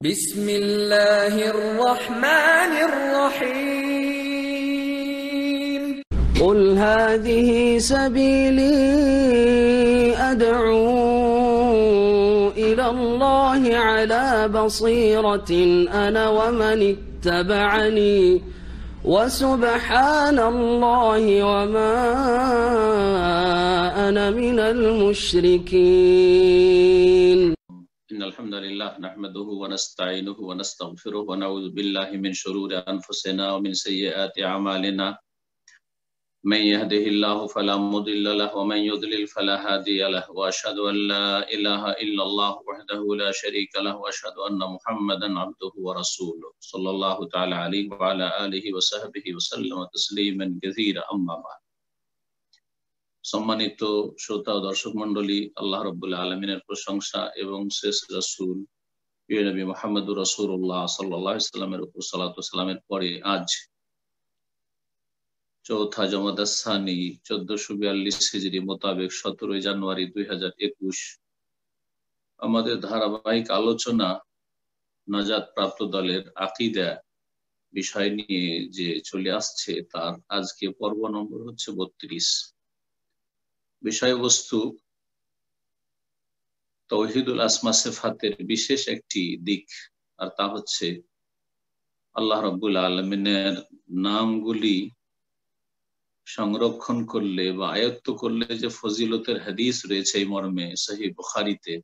بسم الله الرحمن الرحيم قل هذه سبيلي أدعو إلى الله على بصيرة أنا ومن اتبعني وسبحان الله وما أنا من المشركين. إن الحمد لله نحمده ونستعينه ونستغفره ونعوذ بالله من شرور أنفسنا ومن سيئات أعمالنا من يهده الله فلا مضل له ومن يضلل فلا هادي له وأشهد أن لا إله إلا الله وحده لا شريك له وأشهد أن محمدا عبده ورسوله صلى الله تعالى عليه وعلى آله وصحبه وسلم تسليما كثيرا أما بعد। সম্মানিত শ্রোতা ও দর্শক মণ্ডলী, আল্লাহ রাব্বুল আলামিনের প্রশংসা এবং শেষ রাসূল প্রিয় নবী মুহাম্মদুর রাসূলুল্লাহ সাল্লাল্লাহু আলাইহি ওয়াসাল্লামের উপর সালাত ও সালামের পরে আজ চৌথা জমাদাস সানি 1442 হিজরি মোতাবেক 17 জানুয়ারি 2021 আমাদের ধারাবাহিক আলোচনা নাজাত প্রাপ্ত দলের আকীদা বিষয় নিয়ে যে চলে আসছে তার আজকে পর্ব নম্বর হচ্ছে 32। বিষয়বস্তু তাওহীদুল আসমা সিফাতের বিশেষ একটি দিক, আর তা হচ্ছে আল্লাহ রাব্বুল আলামিনের নামগুলি সংরক্ষণ করলে বা আয়ত্ত করলে যে ফজিলতের হাদিস রয়েছে এই মর্মে সহিহ বুখারীতে,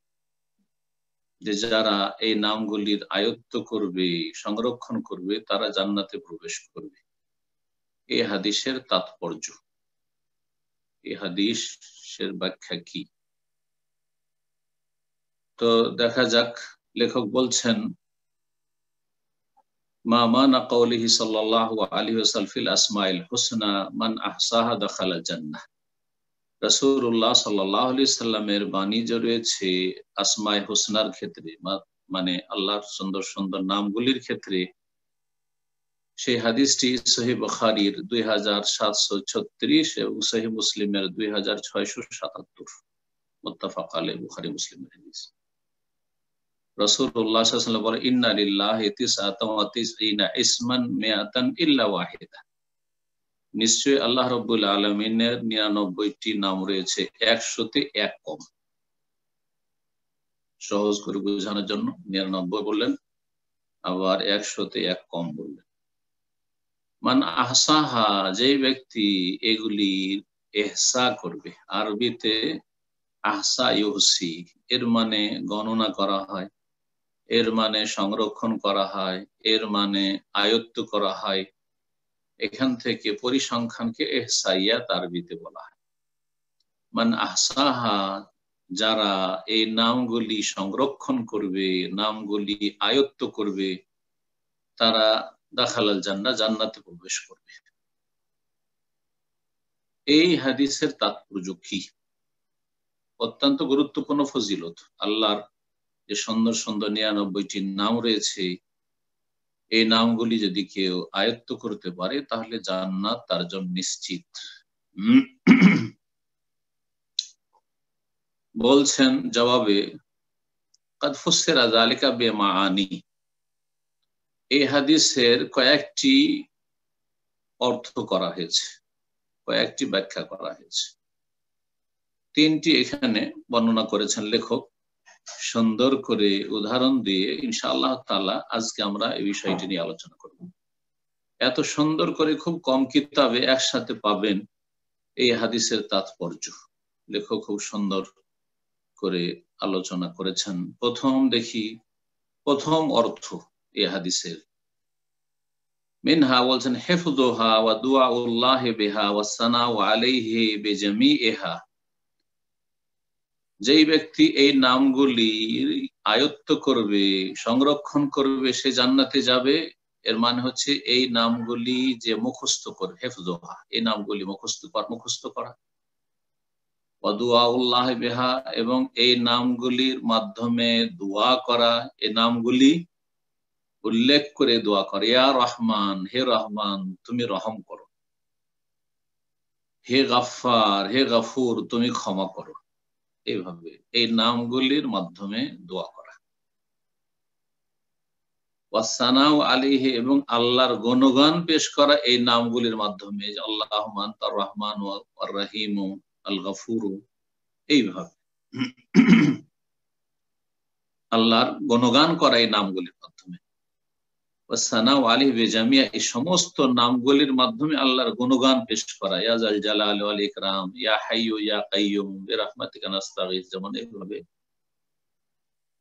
যে যারা এই নামগুলির আয়ত্ত করবে, সংরক্ষণ করবে, তারা জান্নাতে প্রবেশ করবে। এই হাদিসের তাৎপর্য, এই হাদিসের ব্যাখ্যা কি, তো দেখা যাক। লেখক বলছেন, মা মানা কওলিহি সাল্লাল্লাহু আলাইহি ওয়াসাল্লাম ফিল আসমাইল হুসনা মান আহসাহা দাখালাল জান্নাহ। রাসূলুল্লাহ সাল্লাল্লাহু আলাইহি ওয়াসাল্লামের বাণী যে রয়েছে আসমায়ে হুসনার ক্ষেত্রে, মানে আল্লাহর সুন্দর সুন্দর নামগুলির ক্ষেত্রে, সেই হাদিসটি সহিহ বুখারীর 2736 এবং সহিহ মুসলিমের 2677, মুত্তাফাক আলাইহি, বুখারী মুসলিমের হাদিস। রাসূলুল্লাহ সাল্লাল্লাহু আলাইহি ওয়াসাল্লাম বলেন, ইন্না লিল্লাহি 99 ইসমান মিআতান ইল্লা ওয়াহিদা। নিশ্চয় আল্লাহ রাব্বুল আলামিনের 99টি নাম রয়েছে, 100তে এক কম। সহজ করে বোঝানোর জন্য 99 বললেন, আবার 100তে এক কম বললেন। মান আহসাহা, যে ব্যক্তি এগুলি ইহসা করবে, আরবিতে আহসা ইউহসি, এর মানে গণনা করা হয়, এর মানে সংরক্ষণ করা হয়, এর মানে আয়ত্ত করা হয়। এখান থেকে পরিসংখ্যানকে ইহসাইয়াত আরবিতে বলা হয়। মান আহসাহা, যারা এই নামগুলি সংরক্ষণ করবে, নামগুলি আয়ত্ত করবে, তারা দাখালাল জান্নাহ, জান্নাতে প্রবেশ করবে। এই হাদিসের তাৎপর্য কি? অত্যন্ত গুরুত্বপূর্ণ ফজিলত। আল্লাহর যে সুন্দর সুন্দর 99টি নাম রয়েছে, এই নামগুলি যদি কেউ আয়ত্ত করতে পারে তাহলে জান্নাত তার জন্য নিশ্চিত। বলছেন জবাবে, কাদ ফুসসিরা যালিকা বিমাআনি, এই হাদিসের কয়েকটি অর্থ করা হয়েছে, কয়েকটি ব্যাখ্যা করা হয়েছে। 3টি এখানে বর্ণনা করেছেন লেখক সুন্দর করে উদাহরণ দিয়ে। ইনশাআল্লাহ তাআলা আজকে আমরা এই বিষয়টি নিয়ে আলোচনা করব। এত সুন্দর করে খুব কম কিতাবে একসাথে পাবেন এই হাদিসের তাৎপর্য। লেখক খুব সুন্দর করে আলোচনা করেছেন। প্রথম অর্থ এই হাদিসের, মিনহা বলছেন হিফযুহা ওয়া দুআউল্লাহি বিহা ওয়া সানাউ আলাইহি বিজামিইহা। যেই ব্যক্তি এই নামগুলি আয়ত্ত করবে, সংরক্ষণ করবে, সে জান্নাতে যাবে। এর মানে হচ্ছে এই নামগুলি যে মুখস্থ করবে, হিফযুহা, এই নামগুলি মুখস্থ করা, ওয়া দুআউল্লাহি বিহা, এবং এই নামগুলির মাধ্যমে দোয়া করা, এই নামগুলি উল্লেখ করে দোয়া করে, ইয়া রহমান, হে রহমান তুমি রহম করো, হে গাফফার, হে গাফুর তুমি ক্ষমা করো। এইভাবে এই নামগুলির মাধ্যমে দোয়া করা। ওয়াসানাউ আলাইহি এবং আল্লাহর গুণগান পেশ করা এই নামগুলির মাধ্যমে, যে আল্লাহুম্মা আনতার রহমান ওয়ার রহিম আল গফুর, এইভাবে আল্লাহর গুণগান করা এই নামগুলির মাধ্যমে। ওয়াসানাউ আলাইহি বিজামিয়া, এই সমস্ত নামগুলির মাধ্যমে আল্লাহর গুণগান পেশ করা, ইয়া জাল জালাল ওয়াল ইকরাম, ইয়া হাইয়্যু ইয়া কাইয়্যুম বিরহমাতিকা নাস্তাগীথ, যেমন এইভাবে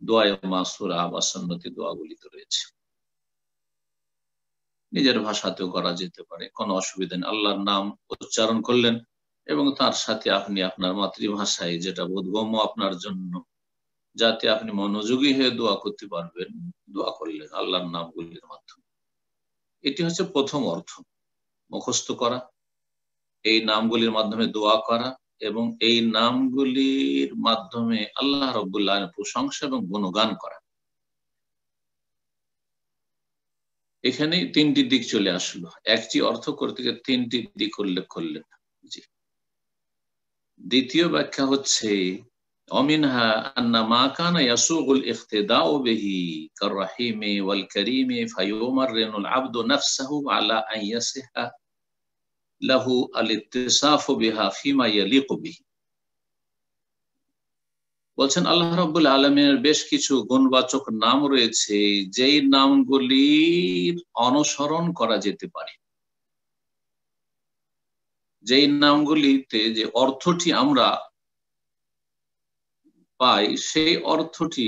দোয়ায়ে মাসুরা বা সুন্নতি দোয়াগুলিতে রয়েছে। নিজের ভাষাতেও করা যেতে পারে, কোনো অসুবিধা নেই। আল্লাহর নাম উচ্চারণ করলেন এবং তার সাথে আপনি আপনার মাতৃভাষায়, যেটা বোধগম্য আপনার জন্য, যাতে আপনি মনোযোগী হয়ে দোয়া করতে পারবেন, দোয়া করলেন আল্লাহর নামগুলির মাধ্যমে। এটি হচ্ছে প্রথম অর্থ, মুখস্থ করা, এই নামগুলির মাধ্যমে দোয়া করা এবং এই নামগুলির মাধ্যমে আল্লাহ রাব্বুল আলামিনের প্রশংসা এবং গুণগান করা। এখানে তিনটি দিক চলে আসলো, একটি অর্থ করতে গিয়ে তিনটি দিক উল্লেখ করলেন। জি, দ্বিতীয় ব্যাখ্যা হচ্ছে অমিনহা আন্না মা কানা ইয়াসুগুল ইখতিদাউ বিহি কাররাহিমি ওয়াল কারীমি ফায়ুমাররিনুল আবদু নাফসাহু আলা আন ইয়াসিহা লাহু আল ইত্তিসাফু বিহা ফিমা ইয়ালিকু বিহি। বলছেন আল্লাহ রাব্বুল আলামিনের বেশ কিছু গুণবাচক নাম রয়েছে, যেই নামগুলির অনুসরণ করা যেতে পারে, যেই নামগুলিতে যে অর্থটি আমরা পাই, সেই অর্থটি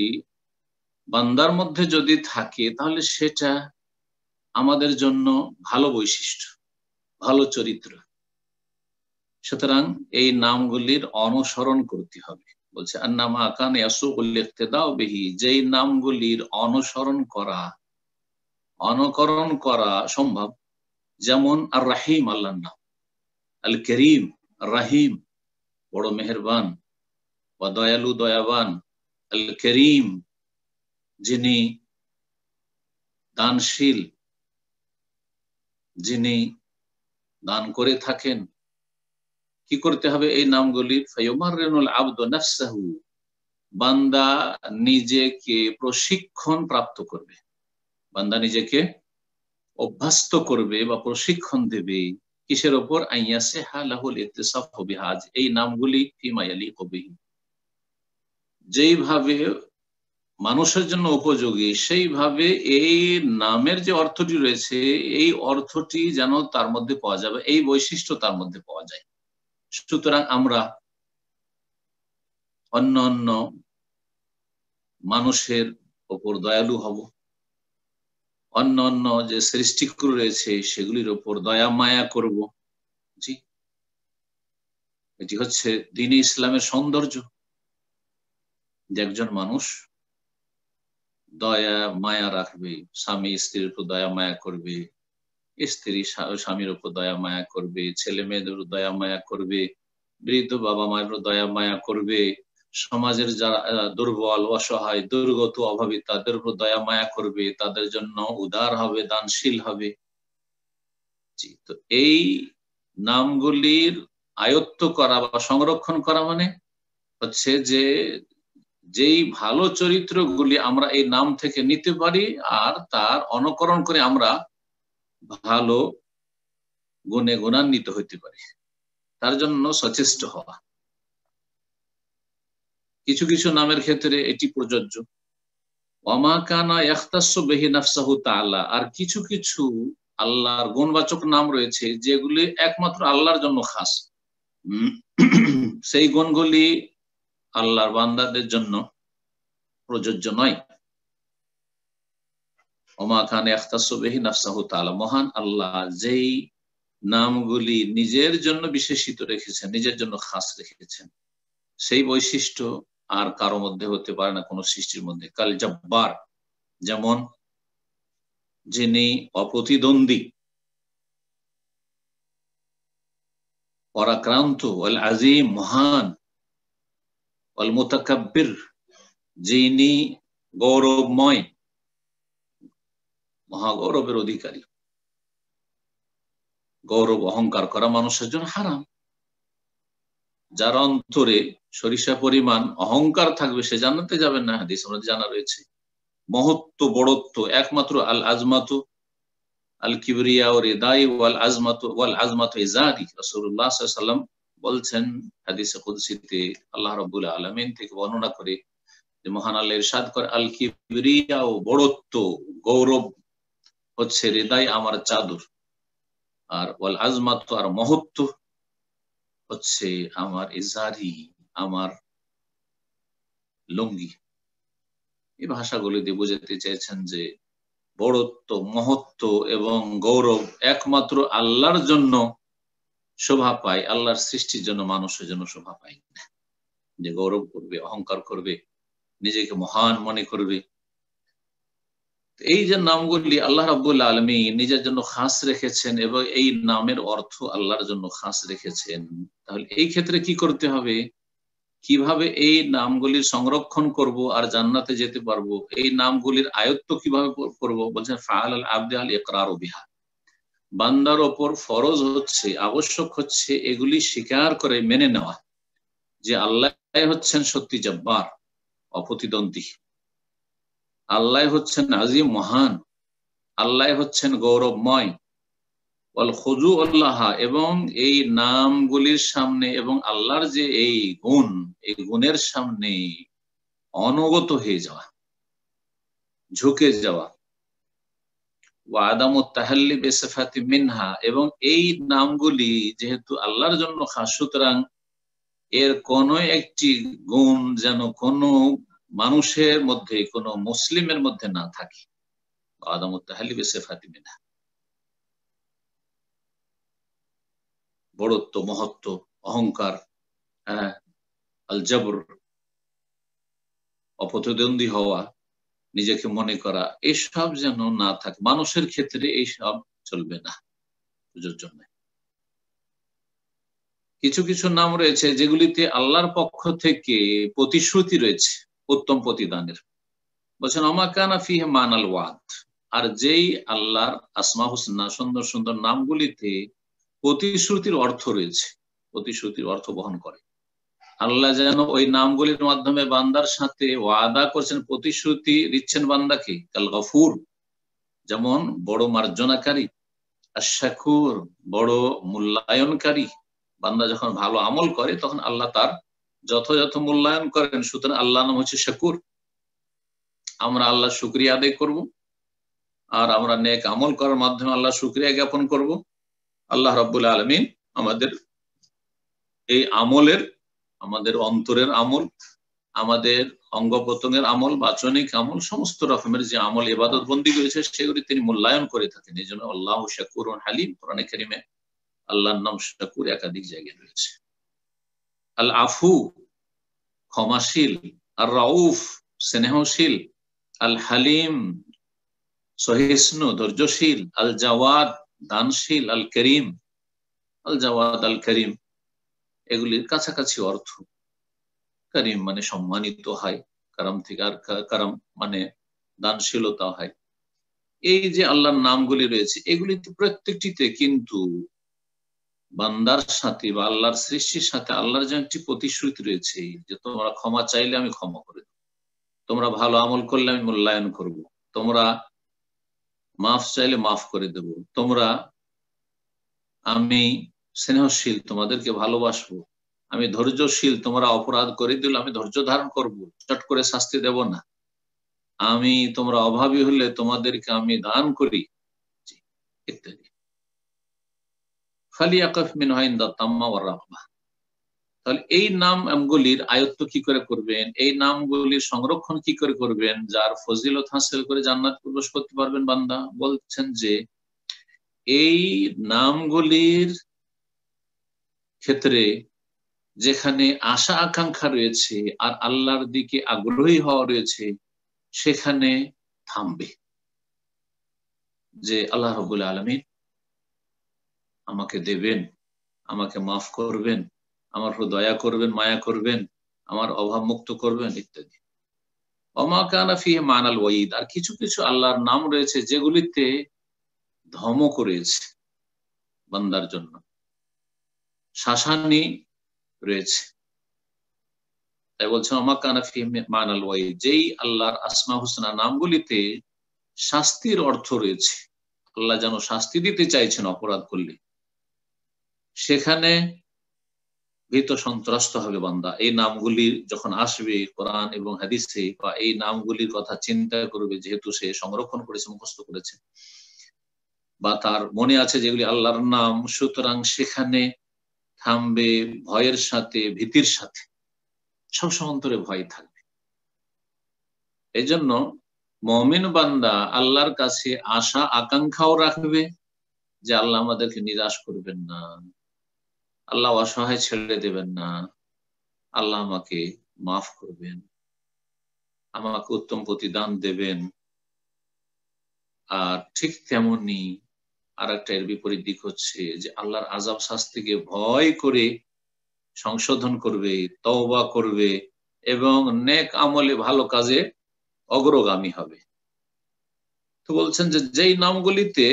বান্দার মধ্যে যদি থাকে তাহলে সেটা আমাদের জন্য ভালো বৈশিষ্ট্য, ভালো চরিত্র। সুতরাং এই নামগুলির অনুসরণ করতে হবে। বলছে আন্নামা কান ইয়াসুগুল ইক্তিদাউ বিহি, যেই নামগুলির অনুকরণ করা সম্ভব, যেমন আর রাহিম আল্লাহর নাম, আল করিম রাহিম বড় মেহেরবান, ওয়া দয়ালু দয়াবান, আল করিম যিনি দানশীল, যিনি দান করে থাকেন। কি করতে হবে এই নামগুলির? ফায়ুমাররিনুল আবদু নাফসাহু, বান্দা নিজেকে প্রশিক্ষণ প্রাপ্ত করবে, বান্দা নিজেকে অভ্যস্ত করবে বা প্রশিক্ষণ দেবে কিসের ওপর? আইয়াসিহা লাহুল ইত্তিসাফু বিহা, এই নামগুলি ফিমা ইয়ালিকু বিহি, যেইভাবে মানুষের জন্য উপযোগী সেইভাবে এই নামের যে অর্থটি রয়েছে এই অর্থটি যেন তার মধ্যে পাওয়া যাবে, এই বৈশিষ্ট্য তার মধ্যে পাওয়া যায়। সুতরাং আমরা অন্য অন্য মানুষের ওপর দয়ালু হব, অন্য অন্য যে সৃষ্টিগুলো রয়েছে সেগুলির ওপর দয়া মায়া করব। জি, এটি হচ্ছে দ্বীন ইসলামের সৌন্দর্য, যে একজন মানুষ দয়া মায়া রাখবে, স্বামী স্ত্রীর উপর দয়া মায়া করবে, স্ত্রী স্বামীর উপর দয়া মায়া করবে, ছেলে মেয়েদের দয়া মায়া করবে, বৃদ্ধ বাবা মায়ের দয়া মায়া করবে, সমাজের যারা দুর্বল অসহায় দুর্গত অভাবী তাদের উপর দয়া মায়া করবে, তাদের জন্য উদার হবে, দানশীল হবে। জি, তো এই নামগুলির আয়ত্ত করা বা সংরক্ষণ করা মানে হচ্ছে যে যেই ভালো চরিত্রগুলি আমরা এই নাম থেকে নিতে পারি আর তার অনুকরণ করে আমরা ভালো গুণে গুণান্বিত হইতে পারি, তার জন্য সচেষ্ট হওয়া। কিছু কিছু নামের ক্ষেত্রে এটি প্রযোজ্য, ওয়ামা কানা ইয়াখতাসু বিহি নাফসাহু তাআলা, আর কিছু কিছু আল্লাহর গুণবাচক নাম রয়েছে যেগুলি একমাত্র আল্লাহর জন্য খাস, সেই গুণগুলি আল্লাহর বান্দাদের জন্য প্রযোজ্য নয়। ওমা কানা ইয়াখতাসু বিহি নাফসাহু তাআলা, মহান আল্লাহ যেই নামগুলি নিজের জন্য বিশেষিত রেখেছেন, নিজের জন্য খাস রেখেছেন, সেই বৈশিষ্ট্য আর কারো মধ্যে হতে পারে না, কোনো সৃষ্টির মধ্যে। কাল জব্বার, যেমন যিনি অপ্রতিদ্বন্দ্বী, পরাক্রান্ত, ওয়াল আজিম মহান, ওয়াল মুতাকাব্বির যিনি গৌরবময়, মহাগৌরবের অধিকারী। গৌরব অহংকার করা মানুষের জন্য হারাম। যার অন্তরে সরিষা পরিমাণ অহংকার থাকবে সে জান্নাতে যাবেন না, হাদিস আমাদের জানা রয়েছে। মহত্ব বড়ত্ব একমাত্র আল আজমাতু আল কিবরিয়া ও রিদাই ওয়াল আজমাতু ইজারি। রাসূলুল্লাহ সাল্লাল্লাহু আলাইহি ওয়াসাল্লাম বলছেন হাদিসে কুদসিতে আল্লাহ রাব্বুল আলামিন থেকে বর্ণনা করে যে মহান আল্লাহ ইরশাদ করে আল কিবরিয়া ও বড়ত্ব গৌরব হচ্ছে হৃদয় আমার চাদর, আর ওয়াল আজমাত আর মহত্ব হচ্ছে আমার ইজারি আমার লুঙ্গি। এই ভাষাগুলি দিয়ে বোঝাতে চাইছেন যে বড়ত্ব মহত্ব এবং গৌরব একমাত্র আল্লাহর জন্য শোভা পায়, আল্লাহর সৃষ্টির জন্য মানুষের জন্য শোভা পায় না। যে গৌরব করবে, অহংকার করবে, নিজেকে মহান মনে করবে। এই যে নামগুলি আল্লাহ রাব্বুল আলামিন নিজের জন্য খাস রেখেছেন এবং এই নামের অর্থ আল্লাহর জন্য খাস রেখেছেন, তাহলে এই ক্ষেত্রে কি করতে হবে, কিভাবে এই নামগুলির সংরক্ষণ করব আর জান্নাতে যেতে পারবো, এই নামগুলির আয়ত্ত কিভাবে করব? বলছেন ফাআল আল আবদি আল ইকরারু বিহা, বান্দার ওপর ফরজ হচ্ছে, আবশ্যক হচ্ছে এগুলি স্বীকার করে মেনে নেওয়া যে আল্লাহ হচ্ছেন সত্যি জব্বার, অপ্রতিদ্বন্দ্বী, আল্লাহ হচ্ছেন আজিম মহান, আল্লাহ হচ্ছেন গৌরবময়, ওয়াল খুজু আল্লাহ, এবং এই নামগুলির সামনে এবং আল্লাহর যে এই গুণ, এই গুণের সামনে অনুগত হয়ে যাওয়া, ঝুঁকে যাওয়া, ওয়া আদামুত তাহাল্লি বিসিফাতি মিনহা, এবং এই নামগুলি যেহেতু আল্লাহর জন্য খাস, সুতরাং এর কোন একটি গুণ যেন কোন মানুষের মধ্যে, কোন মুসলিমের মধ্যে না থাকে। আদামুত তাহাল্লি বিসিফাতি মিনহা, বড়ত্ব মহত্ব অহংকার, আল জবর অপ্রতিদ্বন্দ্বী হওয়া, নিজেকে মনে করা, এসব যেন না থাকে মানুষের ক্ষেত্রে, এইসব চলবে না প্রযোজ্য নয়। কিছু কিছু নাম রয়েছে যেগুলিতে আল্লাহর পক্ষ থেকে প্রতিশ্রুতি রয়েছে উত্তম প্রতিদানের। বলছেন অমাকানা ফিহে মানাল ওয়াদ, আর যেই আল্লাহর আসমা হুসনা সুন্দর সুন্দর নামগুলিতে প্রতিশ্রুতির অর্থ রয়েছে, প্রতিশ্রুতির অর্থ বহন করে, আল্লাহ যেন ওই নামগুলির মাধ্যমে বান্দার সাথে ওয়াদা করছেন, প্রতিশ্রুতি দিচ্ছেন বান্দাকে। কাল গফুর, যেমন বড় মার্জনাকারী, আর শাকুর, বড় মূল্যায়নকারী। বান্দা যখন ভালো আমল করে তখন আল্লাহ তার যথাযথ মূল্যায়ন করেন, সুতরাং আল্লাহ নাম হচ্ছে শাকুর। আমরা আল্লাহ শুকরিয়া আদায় করব, আর আমরা নেক আমল করার মাধ্যমে আল্লাহ শুকরিয়া জ্ঞাপন করব। আল্লাহ রাব্বুল আলামিন আমাদের এই আমলের, আমাদের অন্তরের আমল, আমাদের অঙ্গ প্রত্যঙ্গের আমল, বাচনিক আমল, সমস্ত রকমের যে আমল ইবাদত বন্দি রয়েছে সেগুলি তিনি মূল্যায়ন করে থাকেন। এই জন্য আল্লাহু শাকুরুন হালিম, কোরআনে কারিমে আল্লাহর নাম শাকুর একাধিক জায়গায় রয়েছে। আল আফু ক্ষমাশীল, আর রাউফ স্নেহশীল, আল হালিম সহিষ্ণু ধৈর্যশীল, আল জাওয়াদ দানশীল, আল করিম, আল জাওয়াদ আল করিম, এগুলির কাছাকাছি অর্থ। করিম মানে সম্মানিত হয়, কারাম থেকে, আর কারাম মানে দানশীলতা হয়। এই যে আল্লাহর নামগুলি রয়েছে এগুলিতে প্রত্যেকটিতে কিন্তু বান্দার সাথে বা আল্লাহর সৃষ্টির সাথে আল্লাহর যে একটি প্রতিশ্রুতি রয়েছে যে তোমরা ক্ষমা চাইলে আমি ক্ষমা করে দেব, তোমরা ভালো আমল করলে আমি মূল্যায়ন করব, তোমরা মাফ চাইলে মাফ করে দেব, তোমরা, আমি স্নেহশীল তোমাদেরকে ভালোবাসবো, আমি ধৈর্যশীল তোমরা অপরাধ করে দিলে আমি ধৈর্য ধারণ করব, চট করে শাস্তি দেব না, আমি তোমরা অভাবী হলে তোমাদেরকে আমি দান করি, ইত্যাদি। তাহলে এই নামগুলির আয়ত্ত কি করে করবেন, এই নামগুলির সংরক্ষণ কি করে করবেন, যার ফজিলত হাসিল করে জান্নাত প্রবেশ করতে পারবেন বান্দা? বলছেন যে এই নামগুলির ক্ষেত্রে যেখানে আশা আকাঙ্ক্ষা রয়েছে আর আল্লাহর দিকে আগ্রহী হওয়া রয়েছে, সেখানে থামবে যে আল্লাহ রাব্বুল আলামিন আমাকে দেবেন, আমাকে মাফ করবেন, আমার উপর দয়া করবেন, মায়া করবেন, আমার অভাব মুক্ত করবেন, ইত্যাদি। ওমা কানা ফিহি মানাল ওয়াইদ, আর কিছু কিছু আল্লাহর নাম রয়েছে যেগুলিতে ধমক রয়েছে বান্দার জন্য, শাসানি রয়েছে। তাই বলছেন ওমা কানা ফি মানাল ওয়াইদ, যেই আল্লাহর আসমা হুসনা নামগুলিতে শাস্তির অর্থ রয়েছে, আল্লাহ যেন শাস্তি দিতে চাইছেন অপরাধ করলে, সেখানে ভীত সন্ত্রস্ত হবে বান্দা। এই নামগুলি যখন আসবে কোরআন এবং হাদিসে, বা এই নামগুলির কথা চিন্তা করবে, যেহেতু সে সংরক্ষণ করেছে, মুখস্থ করেছে, বা তার মনে আছে যেগুলি আল্লাহর নাম, সুতরাং সেখানে থামবে ভয়ের সাথে, ভীতির সাথে, সবসময় অন্তরে ভয় থাকবে। এই জন্য মুমিন বান্দা আল্লাহর কাছে আশা আকাঙ্ক্ষাও রাখবে যে আল্লাহ আমাদেরকে নিরাশ করবেন না, আল্লাহ অসহায় ছেড়ে দেবেন না, আল্লাহ আমাকে মাফ করবেন, আমাকে উত্তম প্রতিদান দেবেন। আর ঠিক তেমনি আর একটা এর বিপরীত দিক হচ্ছে যে আল্লাহর আযাব শাস্তিকে ভয় করে সংশোধন করবে, তওবা করবে এবং নেক আমলে ভালো কাজে অগ্রগামী হবে। তো বলছেন যে যেই নামগুলিতে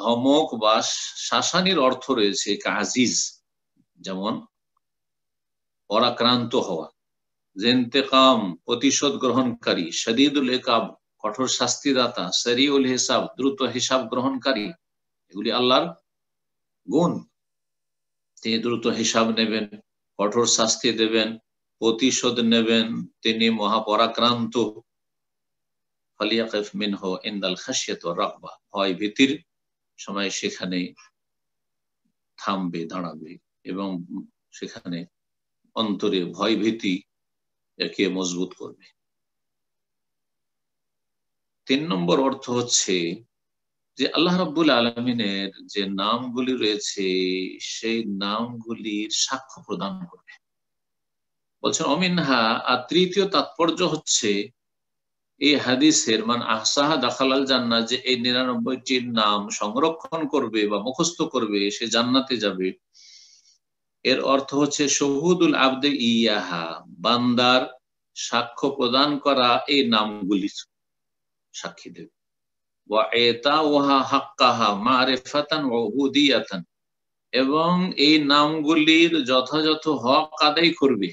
ধমক বা শাসানির অর্থ রয়েছে, আজিজ যেমন পরাক্রান্ত হওয়া, ইন্তেকাম প্রতিশোধ গ্রহণকারী, শদীদুল ইকাব কঠোর শাস্তিদাতা, সরিউল হিসাব দ্রুত হিসাব গ্রহণকারী, এগুলি আল্লাহর গুণ। তিনি দ্রুত হিসাব নেবেন, কঠোর শাস্তি দেবেন, প্রতিশোধ নেবেন, তিনি মহাপরাক্রান্ত। ফালিয়াকিফ মিনহু ইনদাল খাশিয়াতি ওয়ার রাগবা, ভয় ভীতির সময় সেখানে থামবে, দাঁড়াবে এবং সেখানে অন্তরে ভয় ভীতি একে মজবুত করবে। 3 নম্বর অর্থ হচ্ছে যে আল্লাহ রাব্বুল আলামিনের যে নামগুলি রয়েছে সেই নামগুলির সাক্ষ্য প্রদান করবে। বলছেন অমিনহা, আর তৃতীয় তাৎপর্য হচ্ছে এই হাদিসের মান আহসাহা দাখালাল জান্নাহ, যে এই 99টির নাম সংরক্ষণ করবে বা মুখস্থ করবে সে জান্নাতে যাবে। এর অর্থ হচ্ছে শহুদুল আবদে ইয়াহা, বান্দার সাক্ষ্য প্রদান করা এই নামগুলির সাক্ষী দেবে। ওয়া ইতাউহা হাক্কাহা মারিফাতান ওয়া উবুদিয়াতান, এবং এই নামগুলির যথাযথ হক আদায় করবে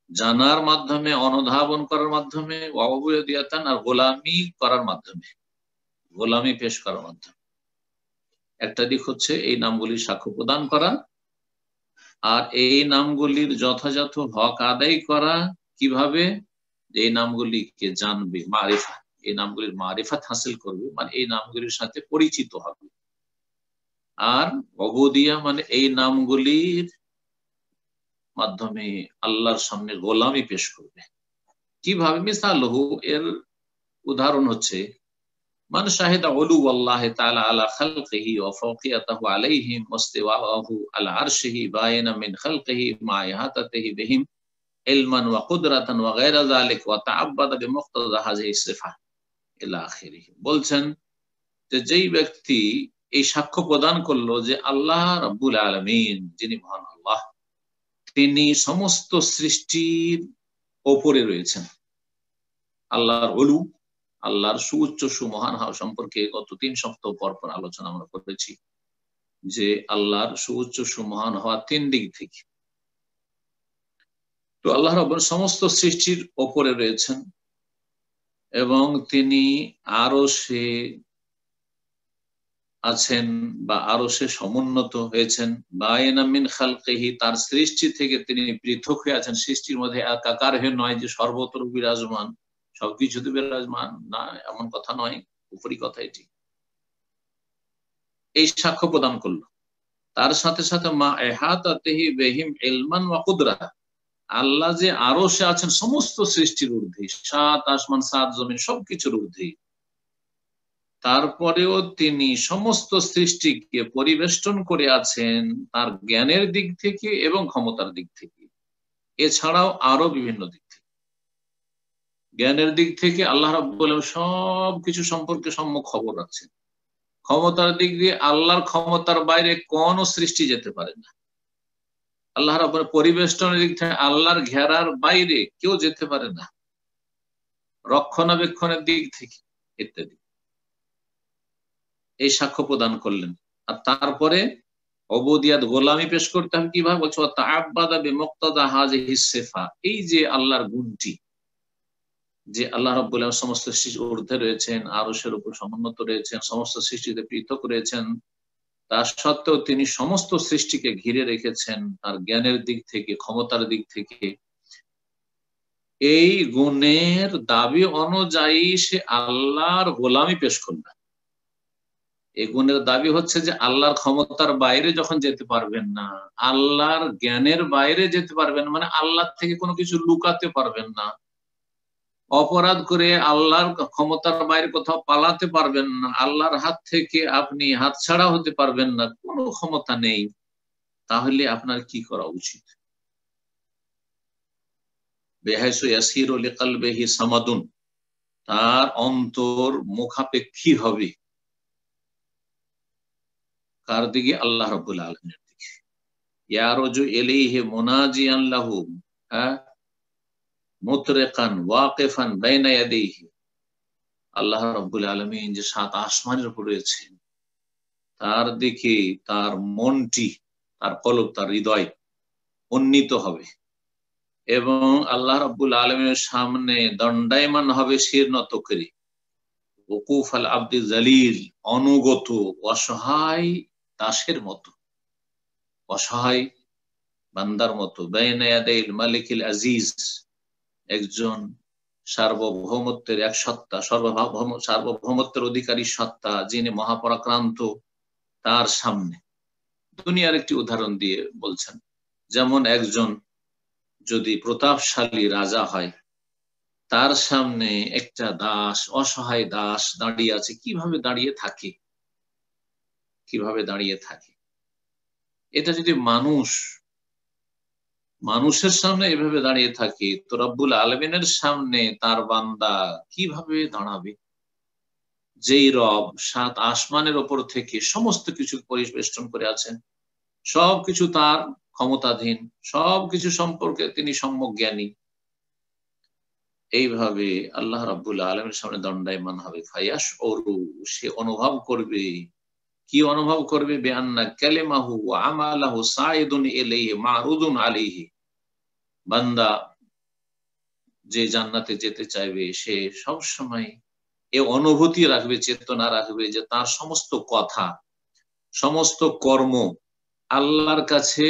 জানার মাধ্যমে, অনুধাবন করার মাধ্যমে, ওয়া উবুদিয়াতান আর গোলামি করার মাধ্যমে, গোলামি পেশ করার মাধ্যমে। একটা দিক হচ্ছে এই নামগুলির সাক্ষ্য প্রদান করা, আর এই নামগুলির যথাযথ হক আদায় করা কিভাবে, এই নামগুলিকে জানবে, মারিফা, এই নামগুলির মারিফাত হাসিল করবে, মানে এই নামগুলির সাথে পরিচিত হবে। আর উবুদিয়া মানে এই নামগুলির মাধ্যমে আল্লাহর সামনে গোলামি পেশ করবে। কিভাবে? মিসালহু, এর উদাহরণ হচ্ছে মান শাহিদা উলু আল্লাহি তাআলা আলা খালকিহি ওয়া ফাওকিয়াতাহু আলাইহিম ওয়াস্তিওয়াহু আলা আরশিহি বায়না মিন খালকিহি মা ইহাতাতিহি বিহিম ইলমান ওয়া কুদরাতান ওয়া গায়রা যালিক ওয়া তাআব্বাদা বিমুক্তাদা হাযিহি সিফা ইলা আখিরিহি। বলছেন যে যেই ব্যক্তি এই সাক্ষ্য প্রদান করলো যে আল্লাহ রাব্বুল আলামিন, যিনি মহান আল্লাহ, তিনি সমস্ত সৃষ্টির ওপরে রয়েছেন। আল্লাহর উলু, আল্লাহর সুউচ্চ সুমহান হওয়া সম্পর্কে গত 3 সপ্তাহ পর পর আলোচনা আমরা করেছি যে আল্লাহর সুউচ্চ সুমহান হওয়া 3 দিক থেকে। তো আল্লাহ রাব্বুল সমস্ত সৃষ্টির ওপরে রয়েছেন এবং তিনি আরশে আছেন বা আরশে সমুন্নত হয়েছেন। বায়না মিন খালকিহি, তার সৃষ্টি থেকে তিনি পৃথক হয়ে আছেন, সৃষ্টির মধ্যে একাকার হয়ে নয় যে সর্বত্র বিরাজমান, সবকিছুতে বিরাজমান না, এমন কথা নয়, উপরি কথা এটি। এই সাক্ষ্য প্রদান করলো। তার সাথে সাথে মা ইহাতাতিহি বিহিম ইলমান ওয়া কুদরা, আল্লাহ যে আরশে আছেন সমস্ত সৃষ্টির ঊর্ধ্বে, 7 আসমান 7 জমিন সবকিছুর ঊর্ধ্বে, তারপরেও তিনি সমস্ত সৃষ্টিকে পরিবেষ্টন করে আছেন তার জ্ঞানের দিক থেকে এবং ক্ষমতার দিক থেকে, এছাড়াও আরো বিভিন্ন দিক থেকে। জ্ঞানের দিক থেকে আল্লাহ রাব্বুল আলামিন সবকিছু সম্পর্কে সম্যক খবর রাখছেন। ক্ষমতার দিক দিয়ে আল্লাহর ক্ষমতার বাইরে কোন সৃষ্টি যেতে পারে না। আল্লাহ রাব্বুল পরিবেষ্টনের দিক থেকে আল্লাহর ঘেরার বাইরে কেউ যেতে পারে না, রক্ষণাবেক্ষণের দিক থেকে ইত্যাদি। এই সাক্ষ্য প্রদান করলেন। আর তারপরে উবুদিয়াত গোলামি পেশ করতে হবে কিভাবে, বলছে তাআব্বাদা বিমুক্তাদা হাযিহি সিফা, এই যে আল্লাহর গুণটি, যে আল্লাহ রাব্বুল আলামিন সমস্ত সৃষ্টির ঊর্ধ্বে রয়েছেন, আরশের উপর সমুন্নত রয়েছেন, সমস্ত সৃষ্টিতে পৃথক রয়েছেন, তা সত্ত্বেও তিনি সমস্ত সৃষ্টিকে ঘিরে রেখেছেন তার জ্ঞানের দিক থেকে, ক্ষমতার দিক থেকে। এই গুণের দাবি অনুযায়ী সে আল্লাহর গোলামি পেশ করবে। এই গুণের দাবি হচ্ছে যে আল্লাহর ক্ষমতার বাইরে যখন যেতে পারবেন না, আল্লাহর জ্ঞানের বাইরে যেতে পারবেন, মানে আল্লাহ থেকে কোনো কিছু লুকাতে পারবেন না, অপরাধ করে আল্লাহর ক্ষমতার বাইরে কোথাও পালাতে পারবেন না, আল্লাহর হাত থেকে আপনি হাতছাড়া হতে পারবেন না, কোনো ক্ষমতা নেই, তাহলে আপনার কি করা উচিত? বেহাইসু ইয়াসিরু লিকালবিহি সামাদুন, তার অন্তর মুখাপেক্ষী হবে কার দিকে? আল্লাহ রাব্বুল আলামিনের দিকে। ইয়ারজু ইলাইহি মুনাজিয়ান লাহু মুতরিকান ওয়াকিফান বাইনা ইয়াদাইহি, আল্লাহ রাব্বুল আলামিন যে সাত আসমানের উপর রয়েছেন তার দিকে তার মনটি, তার কলব, তার হৃদয় উন্নীত হবে এবং আল্লাহ রাব্বুল আলামিনের সামনে দণ্ডায়মান হবে শির নত করে। ওকুফ আল আব্দি জালিল, অনুগত অসহায় দাসের মতো, অসহায় বান্দার মতো। বাইনা ইয়াদাইল মালিকিল আজিজ, একজন সার্বভৌমত্বের এক সত্তা, সার্বভৌমত্বের অধিকারী সত্তা, যিনি মহাপরাক্রান্ত, তার সামনে। দুনিয়ার একটি উদাহরণ দিয়ে বলছেন, যেমন একজন যদি প্রতাপশালী রাজা হয়, তার সামনে একটা দাস, অসহায় দাস দাঁড়িয়ে আছে, কিভাবে দাঁড়িয়ে থাকে, কিভাবে দাঁড়িয়ে থাকে। এটা যদি মানুষের সামনে এভাবে দাঁড়িয়ে থাকে, তো রব্বুল আলামিনের সামনে তার বান্দা কিভাবে দাঁড়াবে? যেই রব সাত আসমানের ওপর থেকে সমস্ত কিছু পরিবেষ্টন করে আছেন, সবকিছু তার ক্ষমতাধীন, সবকিছু সম্পর্কে তিনি সম্যক জ্ঞানী, এইভাবে আল্লাহ রাব্বুল আলামিনের সামনে দণ্ডায়মান হবে। ফায়াশউরু, সে অনুভব করবে, কি অনুভব করবে? বিআন্না কালিমাহু ওয়া আমালাহু সাইদুন ইলাইহি মারুদুন আলাইহি, বান্দা যে জান্নাতে যেতে চাইবে সে সব সময় এ অনুভূতি রাখবে, চেতনা রাখবে যে তার সমস্ত কথা, সমস্ত কর্ম আল্লাহর কাছে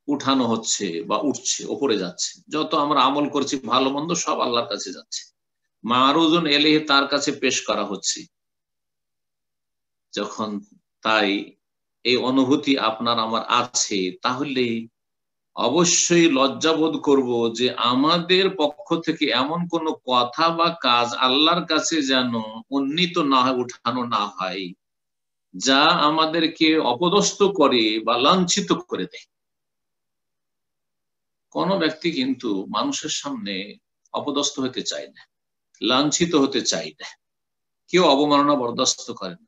উঠানো হচ্ছে বা উঠছে, ওপরে যাচ্ছে। যত আমরা আমল করছি ভালো মন্দ সব আল্লাহর কাছে যাচ্ছে, মারুদুন ইলাইহি, তার কাছে পেশ করা হচ্ছে। যখন তাই এই অনুভূতি আপনার আমার আছে, তাহলে অবশ্যই লজ্জাবোধ করব যে আমাদের পক্ষ থেকে এমন কোনো কথা বা কাজ আল্লাহর কাছে যেন উন্নীত না হয়, উঠানো না হয়, যা আমাদেরকে অপদস্থ করে বা লাঞ্ছিত করে দেয়। কোন ব্যক্তি কিন্তু মানুষের সামনে অপদস্থ হতে চায় না, লাঞ্ছিত হতে চায় না, কেউ অবমাননা বরদাস্ত করে না।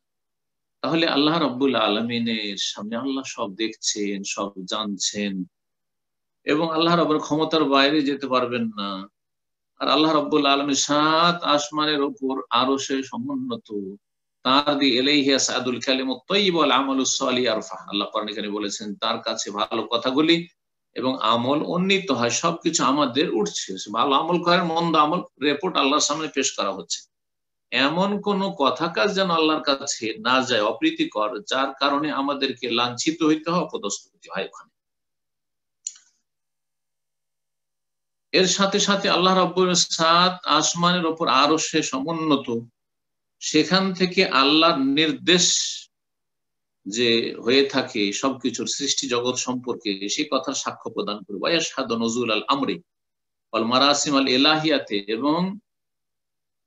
তাহলে আল্লাহ রাব্বুল আলামিনের সামনে আল্লাহ সব দেখছেন, সব জানছেন এবং আল্লাহ রাব্বুল ক্ষমতার বাইরে যেতে পারবেন না। আর আল্লাহ রাব্বুল আলামিন সাত আসমানের উপর আরশে সমুন্নত, তার দিয়ে ইলাইহি ইয়াসআদুল কালিমুত তাইয়্যিব ওয়াল আমালুস সালিহ ইয়ারফা, আল্লাহ কোরআনে কারিমে বলেছেন তার কাছে ভালো কথাগুলি এবং আমল উন্নীত হয়, সবকিছু আমাদের উঠছে। ভালো আমল করেন, মন্দ আমল রিপোর্ট আল্লাহর সামনে পেশ করা হচ্ছে। এমন কোন কথা কাজ যেন আল্লাহর কাছে না যায় অপ্রীতিকর, যার কারণে আমাদেরকে লাঞ্ছিত হইতে হয়, অপদস্থ হইতে হয় ওখানে। এর সাথে সাথে আল্লাহ রাব্বুল সাত আসমানের উপর আরশে সমুন্নত, সেখান থেকে আল্লাহর নির্দেশ যে হয়ে থাকে সবকিছুর সৃষ্টি জগৎ সম্পর্কে, সেই কথার সাক্ষ্য প্রদান করবে। ওয়াশহাদু নুজুল আল আমরি ওয়াল মারাসিম আল ইলাহিয়াতে, এবং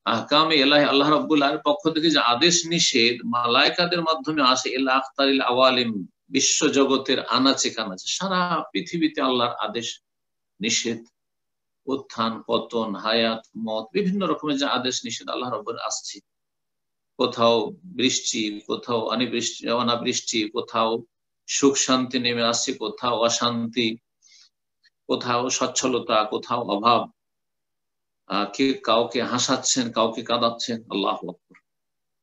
আহকামে ইলাহি, আল্লাহ রাব্বুল আলামিনের পক্ষ থেকে যে আদেশ নিষেধ মালায়েকাদের মাধ্যমে আসে, ইলা আখতারিল আওয়ালিম, বিশ্ব জগতের আনাচে কানাচে, সারা পৃথিবীতে আল্লাহর আদেশ নিষেধ, উত্থান পতন, হায়াত মত, বিভিন্ন রকমের যে আদেশ নিষেধ আল্লাহ রাব্বুল আসছে, কোথাও বৃষ্টি, কোথাও অনাবৃষ্টি, কোথাও সুখ শান্তি নেমে আসছে, কোথাও অশান্তি, কোথাও সচ্ছলতা, কোথাও অভাব, কে কাউকে হাসাচ্ছেন, কাউকে কাঁদাচ্ছেন। আল্লাহু আকবার।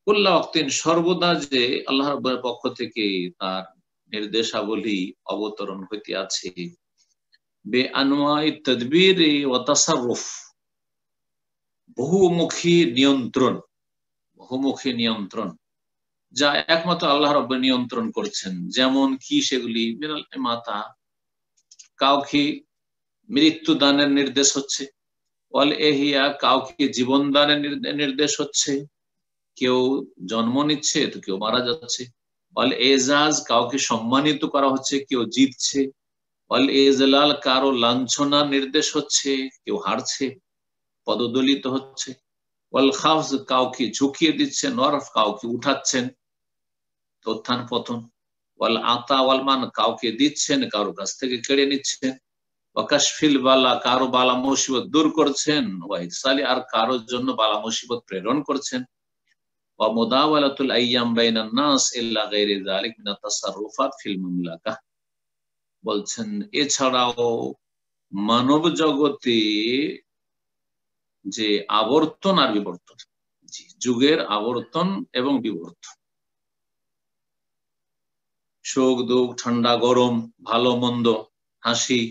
কুল্লা ওয়াক্তিন, সর্বদা যে আল্লাহ রাব্বুল পক্ষ থেকে তার নির্দেশাবলী অবতরণ হইতে আছে বে আনওয়াই তাদবীর ওয়া তাসাররুফ, বহুমুখী নিয়ন্ত্রণ যা একমাত্র আল্লাহ রাব্বুল নিয়ন্ত্রণ করছেন। যেমন কি সেগুলি? মিনাল ইমাতা, কাউকে মৃত্যু দানের নির্দেশ হচ্ছে, ওয়াল এহিয়া, কাউকে জীবন দানের নির্দেশ হচ্ছে, কেউ জন্ম নিচ্ছে তো কেউ মারা যাচ্ছে, ওয়াল এজাজ, কাউকে সম্মানিত করা হচ্ছে, কেউ জিতছে, ওয়াল এজলাল, কারো লাঞ্ছনার নির্দেশ হচ্ছে, কেউ হারছে, পদদলিত হচ্ছে, ওয়াল খাফজ, কাউকে ঝুঁকিয়ে দিচ্ছেন, ওয়ারফ, কাউকে উঠাচ্ছেন, উত্থান পতন, ওয়াল আতা ওয়াল মান, কাউকে দিচ্ছেন কারো কাছ থেকে কেড়ে নিচ্ছেন, ওয়াকাশফিল বালা, কারো বালা মুসিবত দূর করছেন, ওয়াইসালি, আর কারো জন্য বালা মুসিবত প্রেরণ করছেন, ওয়া মুদাওয়ালাতুল আইয়াম বাইনান নাস ইল্লা গায়রি যালিক মিনাত তাসাররুফাত ফিল মামলাকা। বলছেন এছাড়াও মানব জগতে যে আবর্তন আর বিবর্তন, যুগের আবর্তন এবং বিবর্তন, সুখ দুঃখ, ঠান্ডা গরম, ভালো মন্দ, হাসি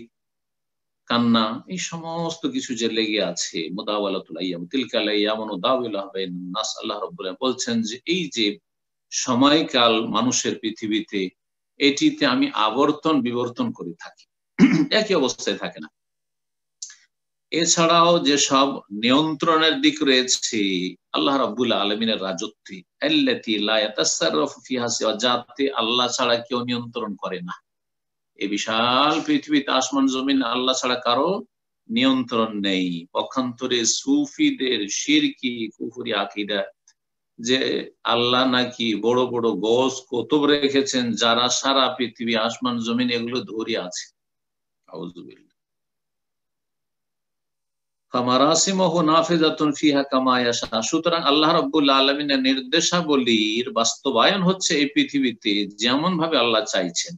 কান্না, এই সমস্ত কিছু যে লেগে আছে, মুদাওয়ালাতুল আইয়াম তিলকাল আইয়াম নুদাওয়িলুহা বাইনান নাস, আল্লাহ রাব্বুল আলামিন বলছেন যে এই যে সময়কাল মানুষের পৃথিবীতে, এটিতে আমি আবর্তন বিবর্তন করে থাকি, একই অবস্থায় থাকে না। এছাড়াও যে সব নিয়ন্ত্রণের দিক রয়েছে আল্লাহ রাব্বুল আলামিনের রাজত্বে, আল্লাতী লা ইয়াতাসাররাফু ফিহা সিওয়া, যাতে আল্লাহ ছাড়া কেউ নিয়ন্ত্রণ করে না। এই বিশাল পৃথিবীতে আসমান জমিন আল্লাহ ছাড়া কারো নিয়ন্ত্রণ নেই। পক্ষান্তরে সুফিদের শিরকি কুফরি আকীদা যে আল্লাহ নাকি বড় বড় গোস কুতুব রেখেছেন যারা সারা পৃথিবী আসমান জমিন এগুলো ধরে আছে, আউযুবিল্লাহ। ফামারাসিমুহু নাফিযাতুন ফিহা কামা ইয়াশা, সুতরাং আল্লাহ রাব্বুল আলামিনের নির্দেশাবলীর বাস্তবায়ন হচ্ছে এই পৃথিবীতে যেমন ভাবে আল্লাহ চাইছেন।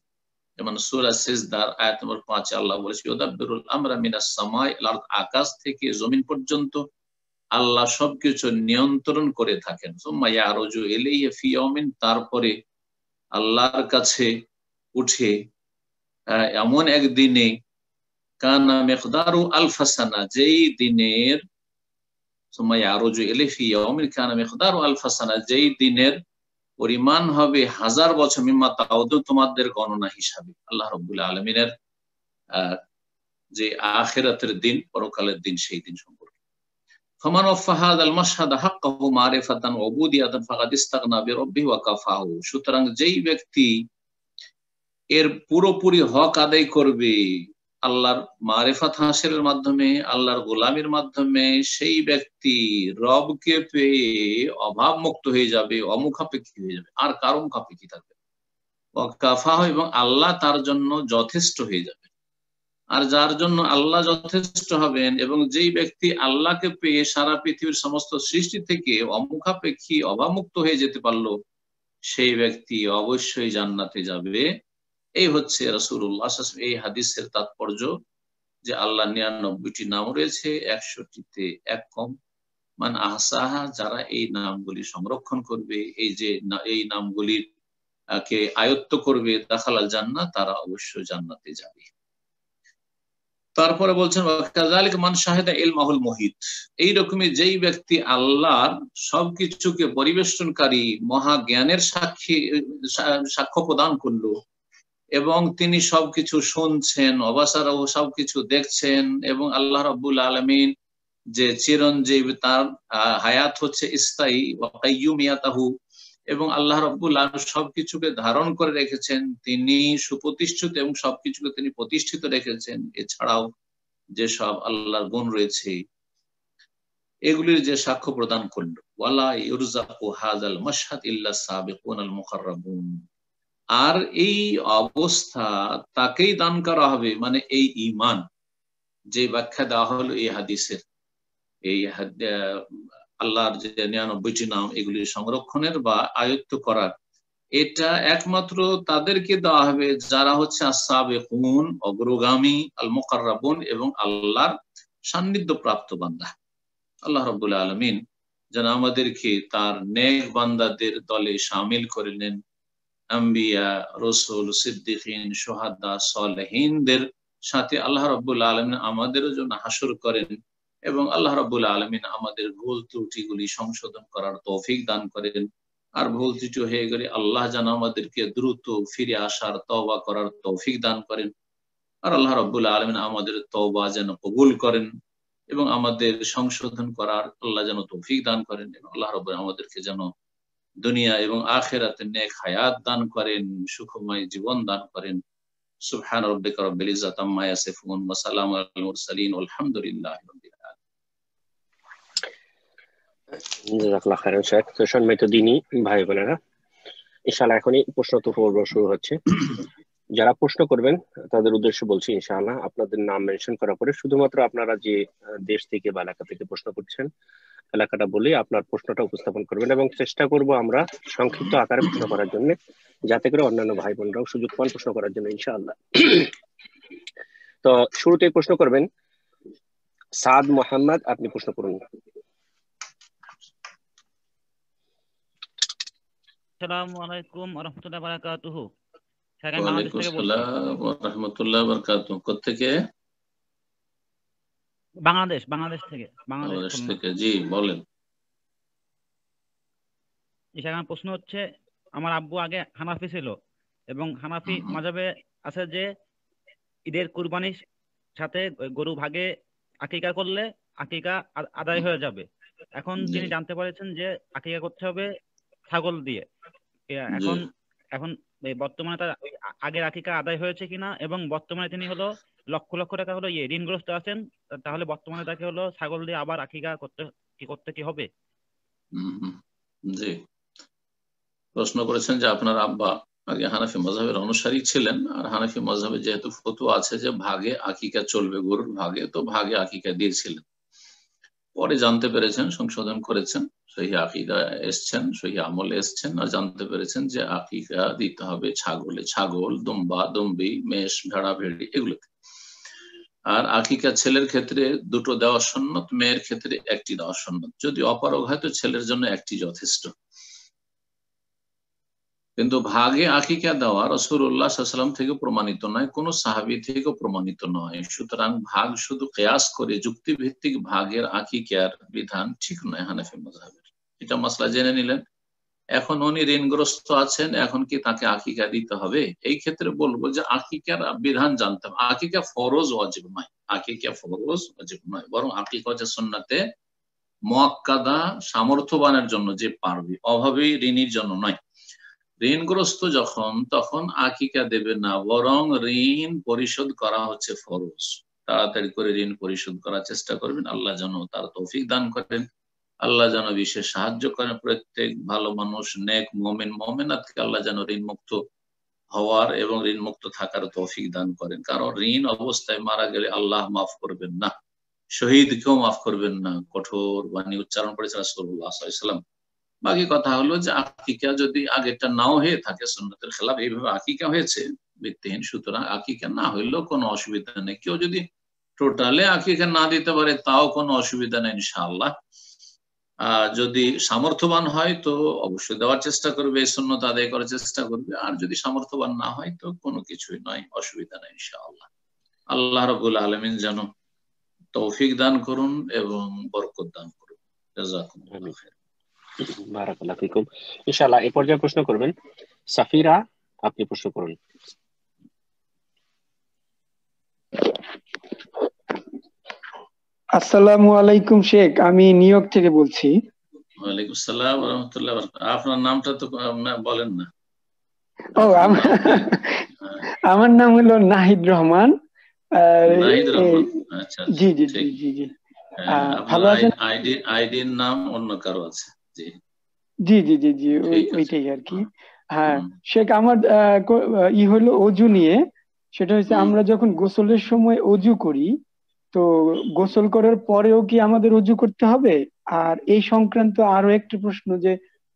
যেমন সূরা সিজদার আয়াত নম্বর 5 আল্লাহ বলেছেন ইউদাব্বিরুল আমরা মিনাস সামাই ইলাল আরদ, আকাশ থেকে জমিন পর্যন্ত আল্লাহ সবকিছু নিয়ন্ত্রণ করে থাকেন। সুম্মা ইয়ারুজু ইলাইহি ফি ইয়াউমিন, তারপরে আল্লাহর কাছে উঠে এমন একদিনে, কানা মিকদারু আলফা সানা, যেই দিনের, সুম্মা ইয়ারুজু ইলাইহি ফি ইয়াউমিন কানা মিকদারু আলফা সানা, যেই দিনের পরিমাণ হবে 1000 বছর, মিম্মা তাউদু, তোমাদের গণনা হিসাবে। আল্লাহ রাব্বুল আলামিনের যে আখিরাতের দিন, পরকালের দিন, সেই দিন সম্পর্কে। ফামান ওয়াফা হাযাল মাশহাদ হাক্কাহু মারিফাতান ওয়া উবুদিয়াতান ফাকাদ ইসতাগনা বিরাব্বিহি ওয়া কাফাহু, সুতরাং যেই ব্যক্তি এর পুরোপুরি হক আদায় করবে আল্লাহর মারিফাত হাসিলের মাধ্যমে, আল্লাহর গোলামির মাধ্যমে, সেই ব্যক্তি রবকে পেয়ে অভাব মুক্ত হয়ে যাবে, অমুখাপেক্ষী হয়ে যাবে, আর কারো মুখাপেক্ষী থাকবে, এবং আল্লাহ তার জন্য যথেষ্ট হয়ে যাবে। আর যার জন্য আল্লাহ যথেষ্ট হবেন, এবং যেই ব্যক্তি আল্লাহকে পেয়ে সারা পৃথিবীর সমস্ত সৃষ্টি থেকে অমুখাপেক্ষী অভাবমুক্ত হয়ে যেতে পারলো, সেই ব্যক্তি অবশ্যই জান্নাতে যাবে। এই হচ্ছে রাসূলুল্লাহ সাল্লাল্লাহু আলাইহি ওয়াসাল্লাম এই হাদিসের তাৎপর্য, যে আল্লাহ 99টি নাম রয়েছে, 100টিতে এক কম। মান আহসাহা, যারা এই নামগুলি সংরক্ষণ করবে, এই নামগুলির কে আয়ত্ত করবে, দাখালাল জান্নাহ, তারা অবশ্যই জান্নাতে যাবে। তারপরে বলছেন ওয়াকাযালিকা মান শাহিদা ইলমাহুল মুহিত, এইরকমই যেই ব্যক্তি আল্লাহর সবকিছুকে পরিবেষ্টনকারী মহাজ্ঞানের সাক্ষ্য প্রদান করলো, এবং তিনি সবকিছু শুনছেন, অবাসারাও সবকিছু দেখছেন, এবং আল্লাহ রাব্বুল আলামিন যে চিরঞ্জীব, তার হায়াত হচ্ছে স্থায়ী, ওয়া কাইয়ুমিয়াতাহু, এবং আল্লাহ রাব্বুল আলামিন সবকিছুকে ধারণ করে রেখেছেন, তিনি সুপ্রতিষ্ঠিত এবং সবকিছুকে তিনি প্রতিষ্ঠিত রেখেছেন। এছাড়াও যে সব আল্লাহর গুণ রয়েছে এগুলির যে সাক্ষ্য প্রদান করল, ওয়ালা ইউরজাকু হাযাল মাশহাদ ইল্লা সাবিকুনাল মুকাররাবুন, আর এই অবস্থা তাকেই দান করা হবে, মানে এই ঈমান, যে ব্যাখ্যা দেওয়া হলো এই হাদিসের, এই আল্লাহর যে 99টি নাম এগুলির সংরক্ষণের বা আয়ত্ত করার, এটা একমাত্র তাদেরকে দেওয়া হবে যারা হচ্ছে as-সাবিকুন, অগ্রগামী, আল মুকাররাবুন, এবং আল্লাহর সান্নিধ্য প্রাপ্ত বান্দা। আল্লাহ রাব্বুল আলামিন যেন আমাদেরকে তার নেক বান্দাদের দলে শামিল করে নেন, আম্বিয়া, রসুল, সিদ্দিকিন, শুহাদা, সালেহিনদের সাথে আল্লাহ রাব্বুল আলামিন আমাদেরও জন্য হাসর করেন এবং আল্লাহ রাব্বুল আলামিন আমাদের ভুল ত্রুটিগুলি সংশোধন করার তৌফিক দান করেন। আর ভুল ত্রুটি হয়ে গেলে আল্লাহ যেন আমাদেরকে দ্রুত ফিরে আসার, তওবা করার তৌফিক দান করেন। আর আল্লাহ রাব্বুল আলামিন আমাদের তওবা যেন কবুল করেন এবং আমাদের সংশোধন করার আল্লাহ যেন তৌফিক দান করেন এবং আল্লাহ রাব্বুল আমাদেরকে যেন দুনিয়া এবং আখিরাতে নেক হায়াত দান করেন, সুখময় জীবন দান করেন। সুবহান রাব্বিকা রাব্বিল ইজ্জাতি আম্মা ইয়াসিফুন ওয়া সালামুন আলাল মুরসালিন ওয়ালহামদুলিল্লাহি রাব্বিল আলামিন। জাযাকাল্লাহু খাইরান শেখ। তো সম্মানিত দ্বীনী ভাই বোনেরা, ইনশাআল্লাহ এখনই প্রশ্ন পর্ব শুরু হচ্ছে। যারা প্রশ্ন করবেন তাদের উদ্দেশ্যে বলছি, ইনশাআল্লাহ আপনাদের নাম মেনশন করার পরে শুধুমাত্র আপনারা যে দেশ থেকে বা এলাকা থেকে প্রশ্ন করছেন এলাকাটা বলে আপনার প্রশ্নটা উপস্থাপন করবেন এবং চেষ্টা করব আমরা সংক্ষিপ্ত আকারে প্রশ্ন করার জন্য, যাতে করে অন্যান্য ভাই বোনরাও সুযোগ পান প্রশ্ন করার জন্য, ইনশাআল্লাহ। তো শুরুতে প্রশ্ন করবেন সাদ মোহাম্মদ, আপনি প্রশ্ন করুন। আসসালামু আলাইকুম ওয়া রাহমাতুল্লাহি ওয়া বারাকাতুহু। ওয়ালাইকুম আসসালাম ওয়া রাহমাতুল্লাহি ওয়া বারাকাতুহু। কোত্থেকে? বাংলাদেশ থেকে। বাংলাদেশ থেকে, জি বলেন। আমার প্রশ্ন হচ্ছে, আমার আব্বু আগে হানাফি ছিল এবং হানাফি মাযহাবে আছে যে ঈদের কুরবানির সাথে গরু ভাগে আকিকা করলে আকিকা আদায় হয়ে যাবে। এখন তিনি জানতে পেরেছেন যে আকিকা করতে হবে ছাগল দিয়ে। এখন বর্তমানে তার আগের আকিকা আদায় হয়েছে কিনা এবং বর্তমানে তিনি হলো লক্ষ লক্ষ টাকা হলো ঋণগ্রস্ত আছেন, তাহলে বর্তমানে তাকে হলো ছাগল দিয়ে আবার আকিকা করতে কি হবে? জি, প্রশ্ন করেছেন যে আপনার আব্বা আগে হানাফি মাযহাবের অনুসারী ছিলেন, আর হানাফি মাযহাবে যেহেতু ফতোয়া আছে যে ভাগে আকিকা চলবে, গরুর ভাগে, তো ভাগে আকিকা দিয়েছিলেন। পরে জানতে পেরেছেন, সংশোধন করেছেন, সহি আকিদা এসছেন, সহি আমলে এসছেন, আর জানতে পেরেছেন যে আকিকা দিতে হবে ছাগল, দুম্বা, দুম্বি, মেষ, ভেড়া, ভেড়ি এগুলোতে। আর আকিকা ছেলের ক্ষেত্রে দুটো দেওয়া সুন্নত, মেয়ের ক্ষেত্রে একটি দেওয়া সুন্নত। যদি অপারগ হয় তো ছেলের জন্য একটি যথেষ্ট। কিন্তু ভাগে আকিকা দেওয়া রাসূলুল্লাহ সাল্লাল্লাহু আলাইহি ওয়াসাল্লাম থেকে প্রমাণিত নয়, কোন সাহাবী থেকেও প্রমাণিত নয়। সুতরাং ভাগ শুধু কিয়াস করে যুক্তিভিত্তিক ভাগের আকিকার বিধান ঠিক নয় হানাফি মাযহাবের। এটা মাসলা জেনে নিলেন। এখন উনি ঋণগ্রস্ত আছেন, এখন কি তাকে আকিকা দিতে হবে? এই ক্ষেত্রে বলবো যে আকিকার বিধান জানতে হবে। আকিকা ফরজ ওয়াজিব নয়, আকিকা ফরজ ওয়াজিব নয়, বরং আকিকা হচ্ছে সুন্নাতে মুআক্কাদা, সামর্থ্যবানের জন্য যে পারবে, অভাবী ঋণীর জন্য নয়। ঋণগ্রস্ত যখন, তখন আকিকা দেবে না, বরং ঋণ পরিশোধ করা হচ্ছে ফরজ। তাড়াতাড়ি করে ঋণ পরিশোধ করার চেষ্টা করবেন, আল্লাহ যেন তার তৌফিক দান করেন, আল্লাহ যেন বিশেষ সাহায্য করেন। প্রত্যেক ভালো মানুষ, নেক মুমিন মুমিনাতকে আল্লাহ যেন ঋণ মুক্ত হওয়ার এবং ঋণ মুক্ত থাকার তৌফিক দান করেন। কারণ ঋণ অবস্থায় মারা গেলে আল্লাহ মাফ করবেন না, শহীদকেও মাফ করবেন না। কঠোর বাণী উচ্চারণ করেছেন রাসূলুল্লাহ সাল্লাল্লাহু আলাইহি ওয়াসাল্লাম। বাকি কথা হলো যে আকিকা যদি আগেরটা নাও হয়ে থাকে, সুন্নতের খেলাফ এইভাবে আকিকা হয়েছে ভিত্তিহীন, সুতরাং আকিকা না হইলেও কোনো অসুবিধা নেই। কেউ যদি টোটালে আকিকা না দিতে পারে তাও কোনো অসুবিধা নেই ইনশাআল্লাহ। যদি সামর্থ্যবান হয় তো অবশ্যই দেওয়ার চেষ্টা করবে, এই সুন্নত আদায় করার চেষ্টা করবে। আর যদি সামর্থ্যবান না হয় তো কোনো কিছুই নয়, অসুবিধা নেই ইনশাআল্লাহ। আল্লাহ রাব্বুল আলামিন যেন তৌফিক দান করুন এবং বরকত দান করুন। জাযাকুমুল্লাহু খাইর। বারাকাল্লাহু ফিকুম। ইনশাআল্লাহ এই পর্যায়ে প্রশ্ন করবেন সাফিরা, আপনি প্রশ্ন করুন। আসসালামু আলাইকুম শেখ, আমি নিউ ইয়র্ক থেকে বলছি। ওয়ালাইকুম আসসালাম ওয়া রাহমাতুল্লাহি ওয়া বারাকাতুহু। আপনার নামটা তো বলেন না। আমার নাম হলো নাহিদ রহমান। নাহিদ রহমান, আচ্ছা জি জি জি জি জি। ভালো আছেন? আইডির নাম অন্য কারো আছে? জি জি জি জি জি, ওইটাই আর কি। হ্যাঁ শেখ, আমার হলো অজু নিয়ে। সেটা হচ্ছে আমরা যখন গোসলের সময় অজু করি, তো গোসল করার পরেও কি আমাদের অজু করতে হবে? আর এই সংক্রান্ত আরো একটা প্রশ্ন, যে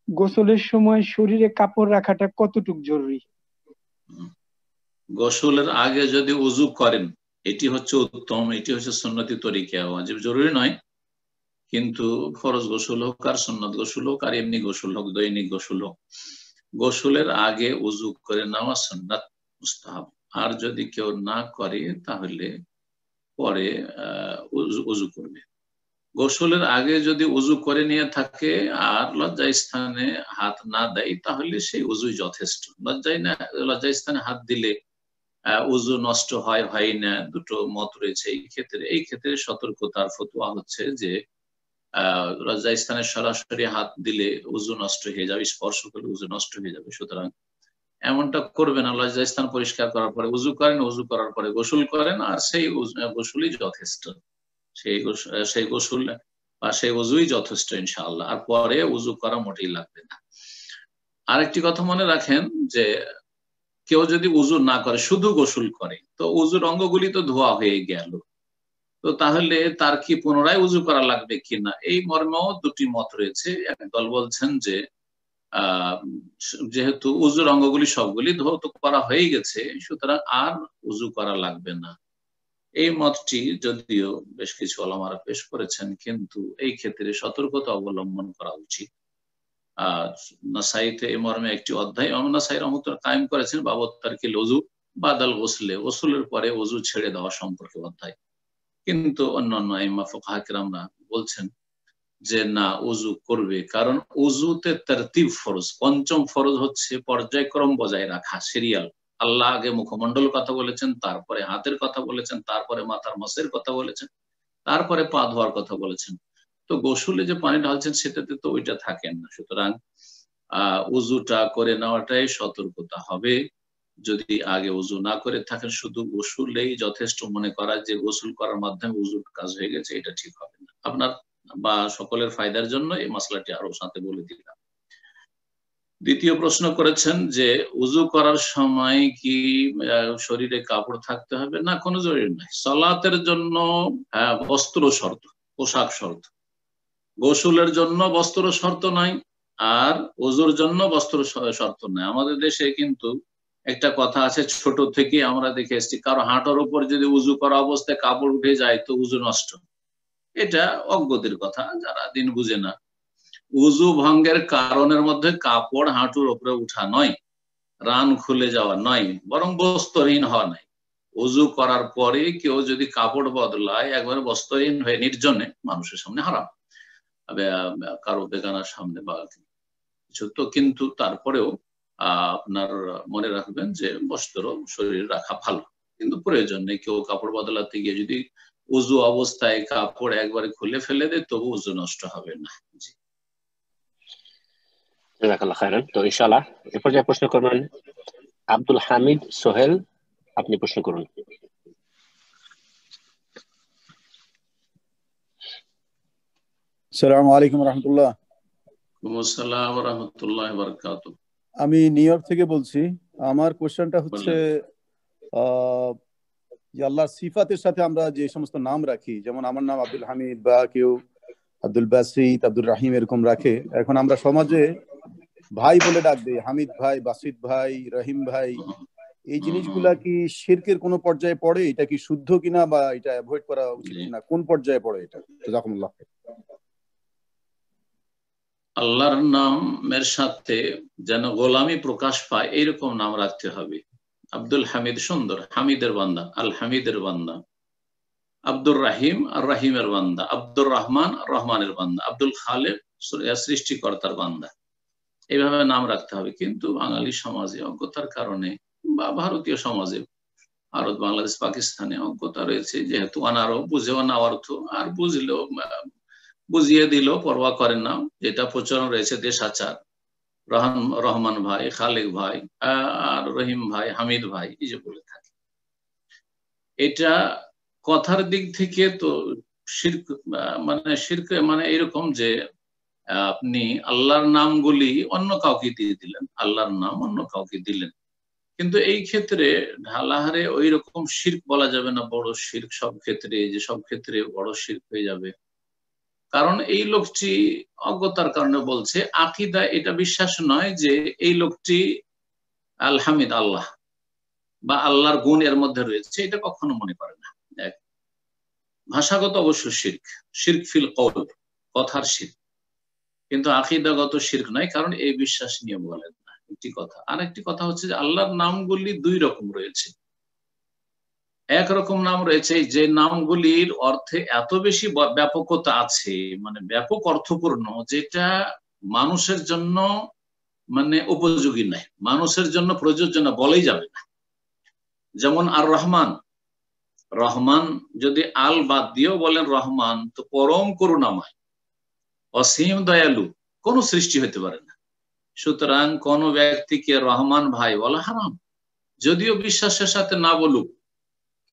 গোসলের সময় শরীরে কাপড় রাখাটা কতটুকু জরুরি? গোসলের আগে যদি ওযু করেন এটি হচ্ছে উত্তম, এটি হচ্ছে সুন্নতি তরিকা। ওয়াজিব জরুরি নয়, কিন্তু ফরজ গোসল হোক আর সুন্নত গোসল হোক আর এমনি গোসল হোক, দৈনিক গোসল হোক, গোসলের আগে উজু করে নেওয়া সুন্নাত মুস্তাহাব। আর যদি কেউ না করে তাহলে পরে উজু করবে। গোসলের আগে যদি উজু করে নিয়ে থাকে আর লজ্জা স্থানে হাত না দেয় তাহলে সেই উজুই যথেষ্ট। লজ্জা স্থানে হাত দিলে উজু নষ্ট হয় না, দুটো মত রয়েছে এই ক্ষেত্রে সতর্কতার ফতোয়া হচ্ছে যে লজ্জা স্থানে সরাসরি হাত দিলে উজু নষ্ট হয়ে যাবে, স্পর্শ করলে উজু নষ্ট হয়ে যাবে। সুতরাং এমনটা করবে না, লজ্জা স্থান পরিষ্কার করার পরে উজু করেন, উজু করার পরে গোসল করেন, আর সেই গোসলই যথেষ্ট, সেই গোসল বা সেই উজুই যথেষ্ট ইনশাআল্লাহ। আর পরে উজু করা মোটেই লাগবে না। আরেকটি কথা মনে রাখেন যে কেউ যদি উজু না করে শুধু গোসল করে তো উজুর অঙ্গগুলি তো ধোয়া হয়ে গেল, তো তাহলে তার কি পুনরায় উজু করা লাগবে কিনা এই মর্মেও দুটি মত রয়েছে। একদল বলছেন যে যেহেতু উজুর অঙ্গগুলি সবগুলি ধৌত করা হয়ে গেছে সুতরাং আর উজু করা লাগবে না। এই মতটি যদিও বেশ কিছু ওলামারা পেশ করেছেন, কিন্তু এই ক্ষেত্রে সতর্কতা অবলম্বন করা উচিত। নাসাইতে এই মর্মে একটি অধ্যায় ইমাম নাসাই রাহমাতুল্লাহ কায়েম করেছেন বাবত তারকিল ওযু বাদাল গোসলে, গোসলের পরে ওযু ছেড়ে দেওয়া সম্পর্কে অধ্যায়। কিন্তু অন্যান্য আইম্মা ফুকাহা কিরামরা বলছেন যে না, উজু করবে, কারণ উজুতে তারতিব ফরজ, পঞ্চম ফরজ হচ্ছে পর্যায়ক্রম বজায় রাখা, সিরিয়াল। আল্লাহ আগে মুখমণ্ডল কথা বলেছেন, তারপরে হাতের কথা বলেছেন, তারপরে মাথার মাসের কথা বলেছেন, তারপরে পা ধোয়ার কথা বলেছেন। তো গোসলে যে পানি ঢালছেন সেটাতে তো ওইটা থাকেন না। সুতরাং উজুটা করে নেওয়াটাই সতর্কতা হবে। যদি আগে উজু না করে থাকেন, শুধু গোসলেই যথেষ্ট মনে করা যে গোসল করার মাধ্যমে উজুর কাজ হয়ে গেছে, এটা ঠিক হবে না। আপনার বা সকলের ফায়দার জন্য এই মশলাটি আরো সাথে বলে দিলাম। দ্বিতীয় প্রশ্ন করেছেন যে উজু করার সময় কি শরীরে কাপড় থাকতে হবে? না, কোনো জরুরি নাই। সালাতের জন্য বস্ত্র শর্ত, পোশাক শর্ত। গোসলের জন্য বস্ত্র শর্ত নাই, আর উজুর জন্য বস্ত্র শর্ত নাই। আমাদের দেশে কিন্তু একটা কথা আছে, ছোট থেকে আমরা দেখে এসেছি, কারো হাঁটার উপর যদি উজু করা অবস্থায় কাপড় উঠে যায় তো উজু নষ্ট। এটা অজ্ঞদের কথা, যারা দিন বুঝে না। উজু ভঙ্গের কারণের মধ্যে কাপড় হাঁটুর উপরে উঠা নয়, রান খুলে যাওয়া নয়, বরং বস্ত্রহীন হওয়া নাই। উজু করার পরে কেউ যদি কাপড় বদলায় একবারে বস্ত্রহীন হয়ে নির্জনে, মানুষের সামনে হারাম, কারো বেগানার সামনে বা কিছু তো, কিন্তু তারপরেও আপনার মনে রাখবেন যে বস্ত্র শরীরে রাখা ভালো, কিন্তু প্রয়োজন নেই। কেউ কাপড় বদলাতে গিয়ে যদি উজু অবস্থায় কাপড় একবারে খুলে ফেলে দেয় তবু উজু নষ্ট হবে না। জি, জাযাকাল্লাহ খাইরান। তো ইনশাআল্লাহ এ পর্যায়ে প্রশ্ন করবেন আব্দুল হামিদ সোহেল, আপনি প্রশ্ন করুন। আসসালামু আলাইকুম রাহমাতুল্লাহ। আসসালাম ওয়া রাহমাতুল্লাহি ওয়া বারাকাতুহু। আমি নিউ ইয়র্ক থেকে বলছি। আমার কোশ্চেনটা হচ্ছে যে আল্লাহর সিফাতের সাথে আমরা যে সমস্ত নাম রাখি, যেমন আমার নাম আব্দুল হামিদ বা কেউ আব্দুল বাসিত, আব্দুল রাহিম এরকম রাখে। এখন আমরা সমাজে ভাই বলে ডাক দিই, হামিদ ভাই, বাসিত ভাই, রহিম ভাই। এই জিনিসগুলা কি শিরকের কোন পর্যায়ে পড়ে? এটা কি শুদ্ধ কিনা বা এটা অ্যাভয়েড করা উচিত কিনা, কোন পর্যায়ে পড়ে এটা? জাযাকুমুল্লাহ। আল্লাহর নামের সাথে যেন গোলামি প্রকাশ পায় এইরকম নাম রাখতে হবে। আব্দুল হামিদ সুন্দর, হামিদের বান্দা, আল হামিদের বান্দা। আব্দুর রাহিম, আর রাহিমের বান্দা। আব্দুর রহমান, রহমানের বান্দা। আব্দুল খালেক, সৃষ্টিকর্তার বান্দা। এইভাবে নাম রাখতে হবে। কিন্তু বাঙালি সমাজে অজ্ঞতার কারণে বা ভারতীয় সমাজে, ভারত, বাংলাদেশ, পাকিস্তানে অজ্ঞতা রয়েছে, যেহেতু অনারও বুঝেও না অর্থ, আর বুঝলেও বুঝিয়ে দিল পরোয়া করেন না। যেটা প্রচলন রয়েছে দেশাচার, রহমান ভাই, খালেক ভাই, আর রহিম ভাই, হামিদ ভাই, এই যে বলে থাকে। এটা কথার দিক থেকে তো শিরক, শিরক মানে এরকম যে আপনি আল্লাহর নামগুলি অন্য কাউকে দিয়ে দিলেন, আল্লাহর নাম অন্য কাউকে দিলেন। কিন্তু এই ক্ষেত্রে ঢালাহারে ওই রকম শিরক বলা যাবে না, বড় শিরক সব ক্ষেত্রে, যে সব ক্ষেত্রে বড় শিরক হয়ে যাবে। কারণ এই লোকটি অজ্ঞতার কারণে বলছে, আকীদা এটা বিশ্বাস নয় যে এই লোকটি আল হামিদ, আল্লাহ বা আল্লাহর গুণ এর মধ্যে রয়েছে, এটা কখনো মনে করে না। ভাষাগত অবশ্য শিরক, শিরক ফিল কওল, কথার শিরক, কিন্তু আকীদাগত শিরক নয়, কারণ এই বিশ্বাস নিয়ে বলেন না। একটি কথা। আর একটি কথা হচ্ছে যে আল্লাহর নামগুলি দুই রকম রয়েছে। একরকম নাম রয়েছে যে নামগুলির অর্থে এত বেশি ব্যাপকতা আছে, মানে ব্যাপক অর্থপূর্ণ, যেটা মানুষের জন্য মানে উপযোগী নয়, মানুষের জন্য প্রযোজ্য না, বলেই যাবে না। যেমন আর রহমান, রহমান যদি আল বাদ দিয়েও বলেন রহমান, তো পরম করুণাময়, অসীম দয়ালু কোন সৃষ্টি হতে পারে না। সুতরাং কোন ব্যক্তিকে রহমান ভাই বলা হারাম, যদিও বিশ্বাসের সাথে না বলুক,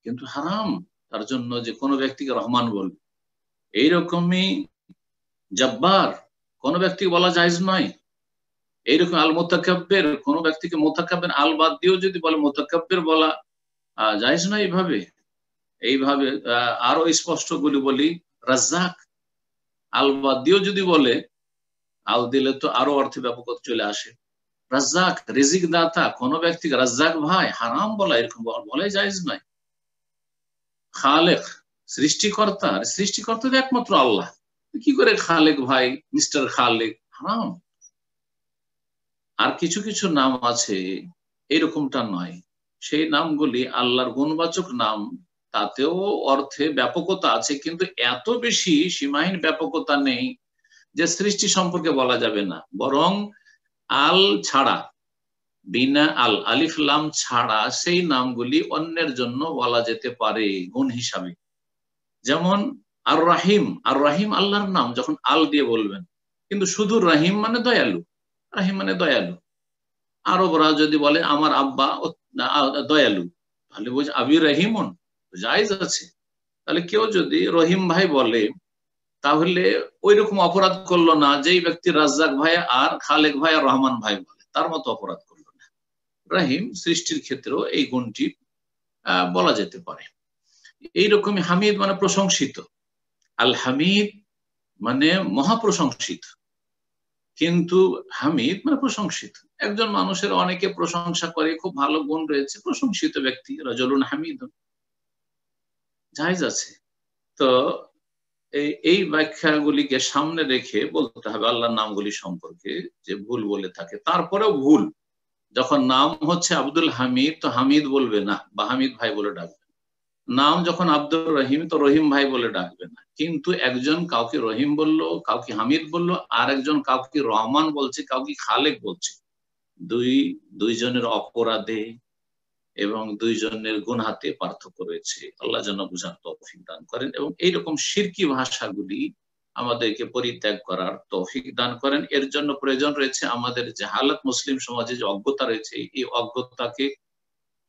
কিন্তু হারাম তার জন্য যে কোনো ব্যক্তিকে রহমান বলবে। এইরকমই জব্বার কোন ব্যক্তিকে বলা জায়েজ নয়। এইরকম আল মুতাকাব্বির কোন ব্যক্তিকে মুতাকাব্বির আল বাদ দিয়েও যদি বলে মুতাকাব্বির বলা জায়েজ নয়। এইভাবে আরো স্পষ্ট বলি, রাজ্জাক আল বাদ দিয়েও যদি বলে, আল দিলে তো আরো অর্থে ব্যাপকতা চলে আসে। রাজ্জাক রিজিক দাতা কোন ব্যক্তিকে রাজ্জাক ভাই হারাম বলা, এরকম বলাই জায়েজ নয়। খালেক সৃষ্টিকর্তা, সৃষ্টিকর্তা তো একমাত্র আল্লাহ, কি করে খালেক ভাই, মিস্টার খালেক, হারাম। আর কিছু কিছু নাম আছে এরকমটা নয়, সেই নামগুলি আল্লাহর গুণবাচক নাম, তাতেও অর্থে ব্যাপকতা আছে, কিন্তু এত বেশি সীমাহীন ব্যাপকতা নেই যে সৃষ্টি সম্পর্কে বলা যাবে না। বরং আল ছাড়া, বিনা আল, আলিফ লাম ছাড়া সেই নামগুলি অন্যের জন্য বলা যেতে পারে গুণ হিসাবে। যেমন আর রাহিম, আর রাহিম আল্লাহর নাম, যখন আল দিয়ে বলবেন, কিন্তু শুধু রাহিম মানে দয়ালু, রাহিম মানে দয়ালু। আরবরা যদি বলে আমার আব্বা দয়ালু, তাহলে বলছে আবি রহিমন, জায়েজ আছে। তাহলে কেউ যদি রহিম ভাই বলে, তাহলে ওই রকম অপরাধ করলো না যেই ব্যক্তি রাজ্জাক ভাই আর খালেক ভাই আর রহমান ভাই বলে, তার মতো অপরাধ করলো না। রাহিম সৃষ্টির ক্ষেত্রেও এই গুণটি বলা যেতে পারে। এইরকমই হামিদ মানে প্রশংসিত, আল হামিদ মানে মহাপ্রশংসিত, কিন্তু হামিদ মানে প্রশংসিত। একজন মানুষের অনেকে প্রশংসা করে, খুব ভালো গুণ রয়েছে, প্রশংসিত ব্যক্তি, রাজুলুন হামিদুন, জায়েজ আছে। তো এই ব্যাখ্যাগুলিকে সামনে রেখে বলতে হবে আল্লাহর নামগুলি সম্পর্কে যে ভুল বলে থাকে। তারপরেও ভুল, যখন নাম হচ্ছে আব্দুল হামিদ তো হামিদ বলবে না বা হামিদ ভাই বলে ডাকবে। নাম যখন আব্দুর রহিম তো রহিম ভাই বলে ডাকবে না। কিন্তু একজন কাউকে রহিম বললো, কাউকে হামিদ বললো, আর একজন কাউকে রহমান বলছে, কাউকে খালেক বলছে, দুইজনের অপরাধে এবং দুইজনের গুনহাতে পার্থক্য রয়েছে। আল্লাহ যেন বুঝার তৌফিক দান করেন এবং এইরকম শিরকি ভাষাগুলি আমাদেরকে পরিত্যাগ করার তৌফিক দান করেন। এর জন্য প্রয়োজন রয়েছে আমাদের জাহালাত, মুসলিম সমাজে যে অজ্ঞতা রয়েছে, এই অজ্ঞতাকে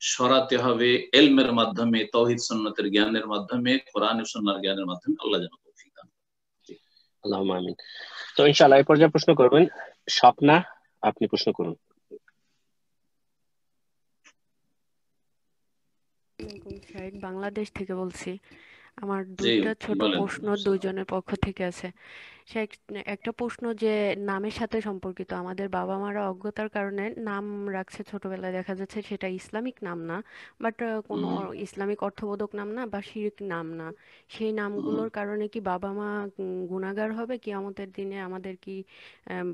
সরাতে হবে ইলমের মাধ্যমে, তাওহীদ সুন্নাতের জ্ঞানের মাধ্যমে, কোরআন ও সুন্নাহর জ্ঞানের মাধ্যমে। আল্লাহ যেন তৌফিক দান করেন। আল্লাহুম্মা আমিন। তো ইনশাআল্লাহ এই পর্যায়ে প্রশ্ন করবেন স্বপ্না, আপনি প্রশ্ন করুন। বাংলাদেশ থেকে বলছি। আমার দুইটা ছোট প্রশ্ন দুইজনের পক্ষ থেকে আছে। সে একটা প্রশ্ন যে নামের সাথে সম্পর্কিত। আমাদের বাবা মারা অজ্ঞতার কারণে নাম রাখছে, ছোটবেলায় দেখা যাচ্ছে সেটা ইসলামিক নাম না, বাট কোনো ইসলামিক অর্থবোধক নাম না বা শিরক নাম না। সেই নামগুলোর কারণে কি বাবা মা গুনাহগার হবে কিয়ামতের দিনে? আমাদের কি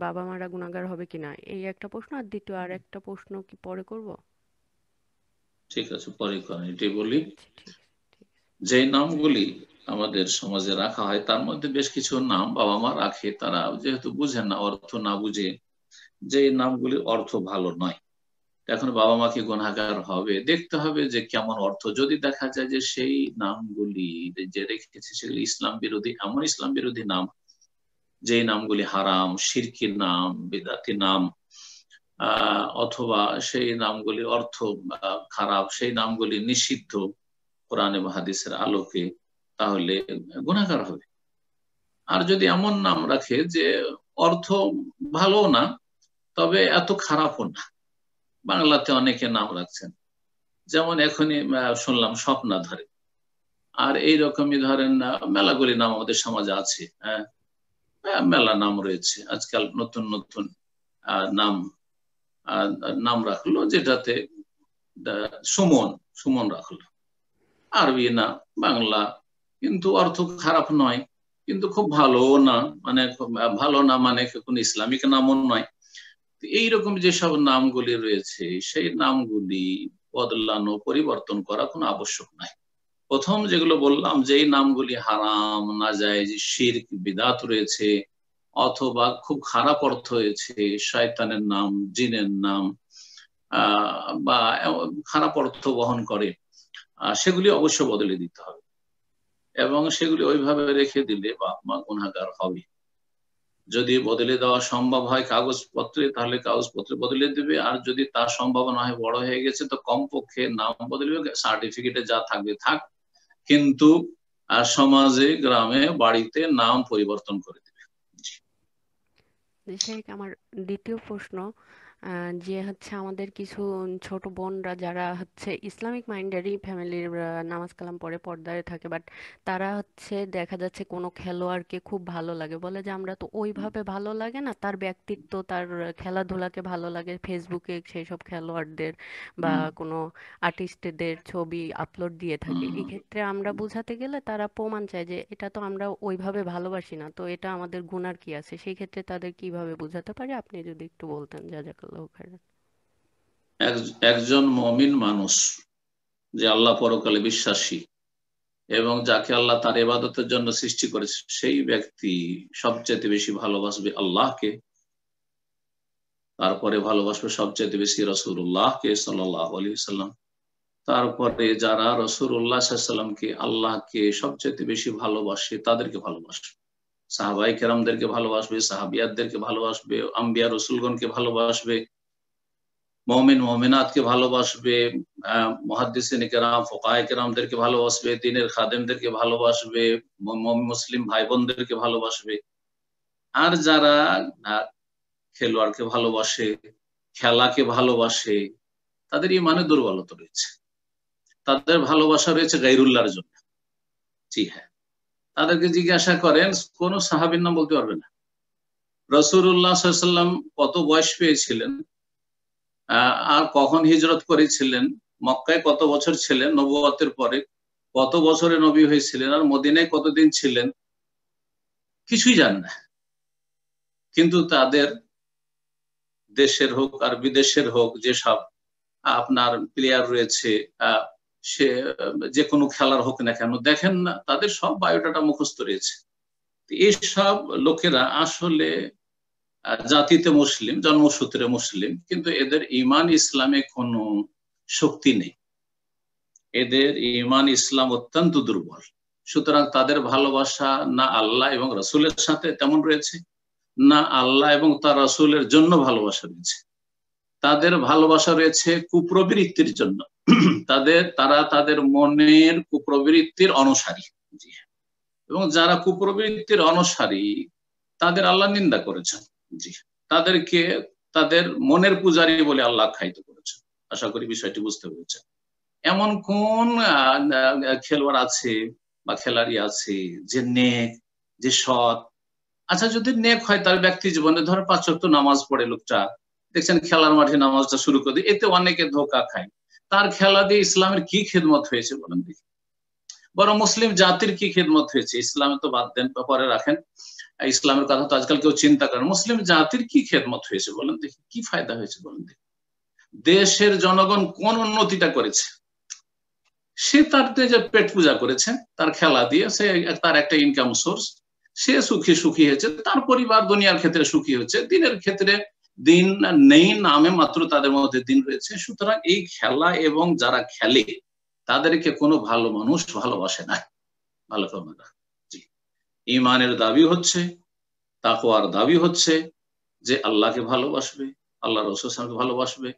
বাবা মারা গুনাহগার হবে কিনা, এই একটা প্রশ্ন। আর দ্বিতীয় আর একটা প্রশ্ন কি পরে করব? ঠিক আছে, পরে করেন। এটাই বলি, যে নামগুলি আমাদের সমাজে রাখা হয় তার মধ্যে বেশ কিছু নাম বাবা মা রাখে, তারা যেহেতু বুঝেন না, অর্থ না বুঝে, যে নামগুলির অর্থ ভালো নয়। এখন বাবা মা কি গুনাহগার হবে? দেখতে হবে যে কেমন অর্থ। যদি দেখা যায় যে সেই নামগুলি যে রেখেছে সেগুলি ইসলাম বিরোধী, এমন ইসলাম বিরোধী নাম, যে নামগুলি হারাম, শিরকির নাম, বিদআতি নাম, অথবা সেই নামগুলির অর্থ খারাপ, সেই নামগুলি নিষিদ্ধ কোরআন এবং হাদিসের আলোকে, তাহলে গুনাহগার হবে। আর যদি এমন নাম রাখে যে অর্থ ভালো না, তবে এত খারাপও না, বাংলাতে অনেকে নাম রাখছেন, যেমন এখনই শুনলাম স্বপ্না ধরে, আর এইরকমই ধরেন মেলাগুলি নাম আমাদের সমাজে আছে। মেলা নাম রয়েছে আজকাল, নতুন নতুন নাম রাখলো, যেটাতে সুমন, সুমন রাখলো, আরবি না বাংলা, কিন্তু অর্থ খারাপ নয়, কিন্তু খুব ভালো না, মানে ভালো না মানে কোন ইসলামিক নামও নয়। এইরকম যেসব নামগুলি রয়েছে সেই নামগুলি বদলানো পরিবর্তন করা কোনো আবশ্যক নাই। প্রথম যেগুলো বললাম যে এই নামগুলি হারাম, নাজায়েজ, শিরক, বিদআত রয়েছে, অথবা খুব খারাপ অর্থ হয়েছে, শয়তানের নাম, জিনের নাম, বা খারাপ অর্থ বহন করে, সেগুলি অবশ্য বদলে দিতে হবে। এবং সেগুলি ওইভাবে রেখে দিলে বাপ মা গুনাহগার হবে। যদি বদলে দেওয়া সম্ভব হয় কাগজপত্রে, তাহলে কাগজপত্রে বদলে দেবে। আর যদি তা সম্ভব না হয়, বড় হয়ে গেছে, তো কমপক্ষে নাম বদলে, সার্টিফিকেটে যা থাকবে থাক, কিন্তু সমাজে, গ্রামে, বাড়িতে নাম পরিবর্তন করে দেবে। আমার দ্বিতীয় প্রশ্ন, যে হচ্ছে আমাদের কিছু ছোট বোনরা যারা হচ্ছে ইসলামিক মাইন্ডেরই ফ্যামিলির, নামাজ কালাম পড়ে পর্দায় থাকে, বাট তারা হচ্ছে দেখা যাচ্ছে কোনো খেলোয়াড়কে খুব ভালো লাগে, বলে যে আমরা তো ওইভাবে ভালো লাগে না, তার ব্যক্তিত্ব, তার খেলাধুলাকে ভালো লাগে, ফেসবুকে সেই সব খেলোয়াড়দের বা কোনো আর্টিস্টদের ছবি আপলোড দিয়ে থাকে। এই ক্ষেত্রে আমরা বোঝাতে গেলে তারা প্রমাণ চায় যে এটা তো আমরা ওইভাবে ভালোবাসি না, তো এটা আমাদের গুনার কি আছে, সেই ক্ষেত্রে তাদের কিভাবে বোঝাতে পারি, আপনি যদি একটু বলতেন। জাযাকাল্লাহু খাইরান। একজন মুমিন মানুষ যে আল্লাহ পরকালে বিশ্বাসী এবং যাকে আল্লাহ তার ইবাদতের জন্য সৃষ্টি করেছে, সেই ব্যক্তি সবচেয়ে বেশি ভালোবাসবে আল্লাহকে, তারপরে ভালোবাসবে সবচেয়ে বেশি রাসূলুল্লাহকে সাল্লাল্লাহু আলাইহি ওয়াসাল্লাম, তারপরে যারা রাসূলুল্লাহ সাল্লাল্লাহু আলাইহি ওয়াসাল্লামকে, আল্লাহকে সবচেয়ে বেশি ভালোবাসে তাদেরকে ভালোবাসবে, সাহাবায়ে কেরামদেরকে ভালোবাসবে, সাহাবিয়াতদেরকে ভালোবাসবে, আম্বিয়া রসুলগণকে ভালোবাসবে, মুমিন মুমিনাতকে ভালোবাসবে, মুহাদ্দিসিন কেরাম, ফুকাহায়ে কেরামদেরকে ভালোবাসবে, দ্বীনের খাদেমদেরকে ভালোবাসবে, মুসলিম ভাই বোনদেরকে ভালোবাসবে। আর যারা খেলোয়াড়কে ভালোবাসে, খেলাকে ভালোবাসে, তাদের ইমানে দুর্বলতা রয়েছে, তাদের ভালোবাসা রয়েছে গায়রুল্লাহর জন্য। জি হ্যাঁ, তাদেরকে জিজ্ঞাসা করেন, কোন সাহাবীর নাম বলতে পারবে না। রাসূলুল্লাহ সাল্লাল্লাহু আলাইহি ওয়াসাল্লাম কত বয়স পেয়েছিলেন, আর কখন হিজরত করেছিলেন, মক্কায় কত বছর ছিলেন, নবুয়তের পরে কত বছরে নবী হয়েছিলেন, আর মদিনায় কতদিন ছিলেন, কিছুই জানে না। কিন্তু তাদের দেশের হোক আর বিদেশের হোক যেসব আপনার প্লেয়ার রয়েছে, সে যে কোনো খেলার হোক না কেন, দেখেন না তাদের সব বায়োডাটা মুখস্থ রয়েছে। এইসব লোকেরা আসলে জাতিতে মুসলিম, জন্মসূত্রে মুসলিম, কিন্তু এদের ঈমান ইসলামে কোনো শক্তি নেই, এদের ঈমান ইসলাম অত্যন্ত দুর্বল। সুতরাং তাদের ভালোবাসা না আল্লাহ এবং রাসূলের সাথে তেমন রয়েছে, না আল্লাহ এবং তার রাসূলের জন্য ভালোবাসা রয়েছে। তাদের ভালোবাসা রয়েছে কুপ্রবৃত্তির জন্য, তারা তাদের মনের কুপ্রবৃত্তির অনুসারী। এবং যারা কুপ্রবৃত্তির অনুসারী তাদের আল্লাহ নিন্দা করেছেন। জি, তাদেরকে তাদের মনের পূজারী বলে আল্লাহ আখ্যায়িত করেছেন। আশা করি বিষয়টি বুঝতে পেরেছেন। এমন কোন খেলোয়াড় আছে বা খেলাড়ি আছে যে নেক, যে সৎ? আচ্ছা, যদি নেক হয় তার ব্যক্তি জীবনে, ধর 5 ওয়াক্ত নামাজ পড়ে লোকটা, দেখছেন খেলার মাঠে নামাজটা শুরু করে দিয়ে, এতে অনেকে ধোঁকা খায়। তার খেলা দিয়ে ইসলামের কি খেদমত হয়েছে বলেন দেখি? বরং মুসলিম জাতির কি খেদমত হয়েছে? ইসলামে তো বাদ দেন, পরে রাখেন, ইসলামের কথা তো আজকাল কেউ চিন্তা করেন। মুসলিম জাতির কি খেদমত হয়েছে বলেন দেখি, কি ফায়দা হয়েছে বলেন দেখি? দেশের জনগণ কোন উন্নতিটা করেছে? সে তার যে পেট পূজা করেছে, তার খেলা দিয়ে সে তার একটা ইনকাম সোর্স, সে সুখী হয়েছে, তার পরিবার দুনিয়ার ক্ষেত্রে সুখী হচ্ছে, দিনের ক্ষেত্রে দিন নেই, নামে মাত্র তাদের মধ্যে দিন রয়েছে। সুতরাং এই খেলা এবং যারা খেলে তাদেরকে কোনো ভালো মানুষ ভালোবাসে না, ভালো করবে না। জি, ঈমানের দাবি হচ্ছে, তাকওয়ার দাবি হচ্ছে যে আল্লাহকে ভালোবাসবে, আল্লাহ রাসূলকে ভালোবাসবে,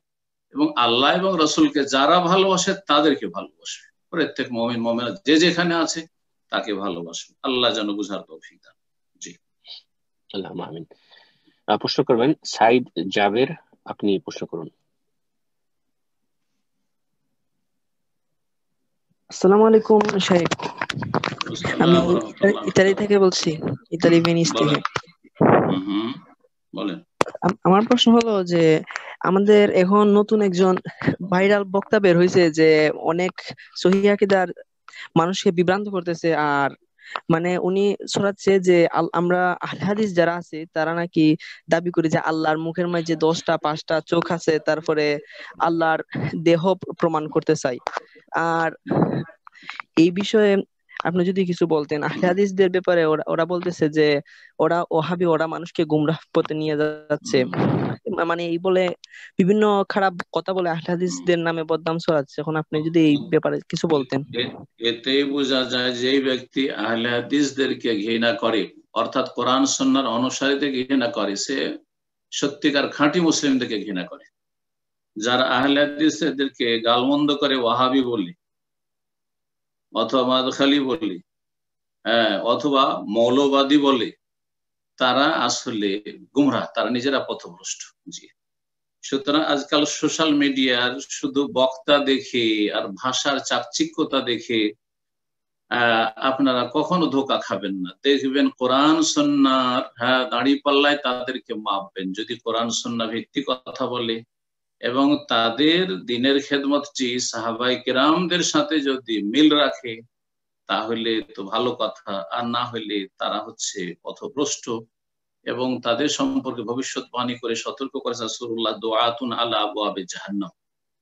এবং আল্লাহ এবং রাসূলকে যারা ভালোবাসে তাদেরকে ভালোবাসবে। প্রত্যেক মুমিন মুমিনা যে যেখানে আছে তাকে ভালোবাসবে। আল্লাহ যেন বুঝার তৌফিক দান। জি, আল্লাহুম্মা আমিন। প্রশ্ন করবেন সাইদ জাবের, আপনি প্রশ্ন করুন। আসসালামু আলাইকুম শাইখ, আমি ইতালি থেকে বলছি, ইতালি ভেনিস থেকে। বলেন। আমার প্রশ্ন হলো যে আমাদের এখন নতুন একজন ভাইরাল বক্তা বের হয়েছে যে অনেক সহিহ আকীদার মানুষকে বিভ্রান্ত করতেছে, আর মানে উনি ছড়াচ্ছে যে আমরা আহলে হাদিস যারা আছে তারা নাকি দাবি করে যে আল্লাহর মুখের মাঝে 10টা 5টা চোখ আছে, তারপরে আল্লাহর দেহ প্রমাণ করতে চাই। আর এই বিষয়ে আপনি যদি কিছু বলতেন আহলে হাদিসদের ব্যাপারে। ওরা বলতেছে যে ওরা ওহাবি, ওরা মানুষকে গুমরাহ পথে নিয়ে যাচ্ছে, মানে এই বলে বিভিন্ন খারাপ কথা বলে আহলে হাদিসদের নামে বদনাম ছড়াচ্ছে। এখন আপনি যদি এই ব্যাপারে কিছু বলতেন। এতেই বোঝা যায় যে ব্যক্তি আহলে হাদিসদেরকে ঘৃণা করে, অর্থাৎ কোরআন সুন্নাহর অনুসারীদের ঘৃণা করে, সে সত্যিকার খাঁটি মুসলিমদেরকে ঘৃণা করে। যারা আহলে হাদিসদেরকে গালমন্দ করে ওয়াহাবি বলি অথবা মাদখালি বলি, অথবা মৌলবাদী বলে, তারা আসলে গুমরাহ, তারা নিজেরা পথভ্রষ্ট। জি, সুতরাং আজকাল সোশ্যাল মিডিয়ার শুধু বক্তা দেখে আর ভাষার চাকচিক্যতা দেখে আপনারা কখনো ধোঁকা খাবেন না। দেখবেন কোরআন সুন্নাহর দাঁড়ি পাল্লায় তাদেরকে মাপবেন। যদি কোরআন সুন্নাহ ভিত্তিক কথা বলে এবং তাদের দিনের খেদমতটি সাহাবায়ে কেরামদের সাথে যদি মিল রাখে তাহলে তো ভালো কথা, আর না হলে তারা হচ্ছে পথভ্রষ্ট। এবং তাদের সম্পর্কে ভবিষ্যৎবাণী করে সতর্ক করেছে রাসূলুল্লাহ, দুআতুন আলা আবওয়াবে জাহান্নাম,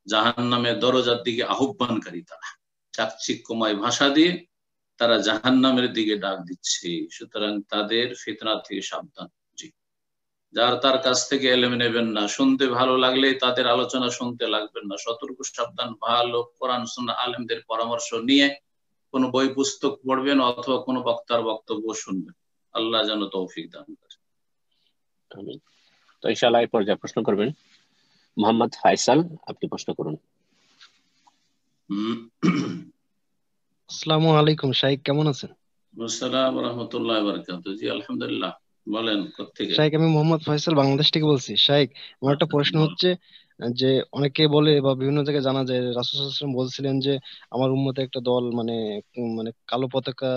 জাহান্নামের দরজার দিকে আহ্বানকারী। তারা চাকচিক্যময় ভাষা দিয়ে তারা জাহান্নামের দিকে ডাক দিচ্ছে। সুতরাং তাদের ফিতনা থেকে সাবধান। জি, যার তার কাছ থেকে এলেম নেবেন না, শুনতে ভালো লাগলে তাদের আলোচনা শুনতে লাগবেন না, সতর্ক সাবধান। ভালো কোরআন সুন্নাহ আলেমদের পরামর্শ নিয়ে কোনো বই পুস্তক পড়বেন অথবা কোনো বক্তার বক্তব্য শুনবেন। আল্লাহ যেন তৌফিক দান করে। তো ইনশাআল্লাহ এই পর্যায়ে প্রশ্ন করবেন মোহাম্মদ ফাইসাল, আপনি প্রশ্ন করুন। আসসালামু আলাইকুম শাইখ, কেমন আছেন? আসসালামু আলাইকুম ওয়া রাহমাতুল্লাহি ওয়া বারাকাতুহু। জি আলহামদুলিল্লাহ, বলেন কোত্থেকে? শাইখ আমি মোহাম্মদ ফাইসাল বাংলাদেশ থেকে বলছি। শাইখ আমার একটা প্রশ্ন হচ্ছে যে অনেকে বলে বা বিভিন্ন জায়গায় জানা যায় রাসূল সাল্লাল্লাহু আলাইহি ওয়াসাল্লাম বলছিলেন যে আমার উম্মতে একটা দল মানে মানে কালো পতাকা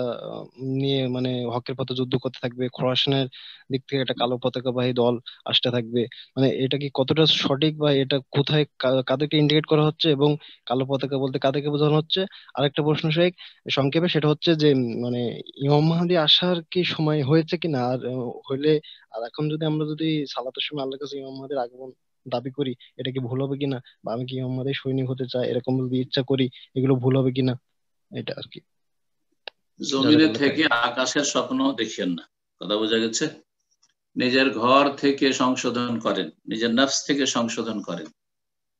নিয়ে মানে হকের পথে যুদ্ধ করতে থাকবে, খোরাসানের দিক থেকে একটা কালো পতাকাবাহী দল আসতে থাকবে। মানে এটা কি কতটা সঠিক বা এটা কোথায় কাদেরকে ইন্ডিকেট করা হচ্ছে এবং কালো পতাকা বলতে কাদেরকে বোঝানো হচ্ছে? আরেকটা প্রশ্ন শাইখ সংক্ষেপে, সেটা হচ্ছে যে মানে ইমাম মাহদী আসার কি সময় হয়েছে কিনা, আর হইলে আর এখন যদি আমরা যদি সালাতের সময় আল্লাহর কাছে ইমাম মাহদীর আগমন দাবি করি এটা কি ভুল হবে কিনা, বা আমি কি ইমাম মাহদীর সৈনিক হতে চাই এরকম যদি ইচ্ছা করি এগুলো ভুল হবে কিনা, এটা আর কি। জমিনে থেকে আকাশের স্বপ্ন দেখেন না, কথা বোঝা গেছে? নিজের ঘর থেকে সংশোধন করেন, নিজের নফস থেকে সংশোধন করেন।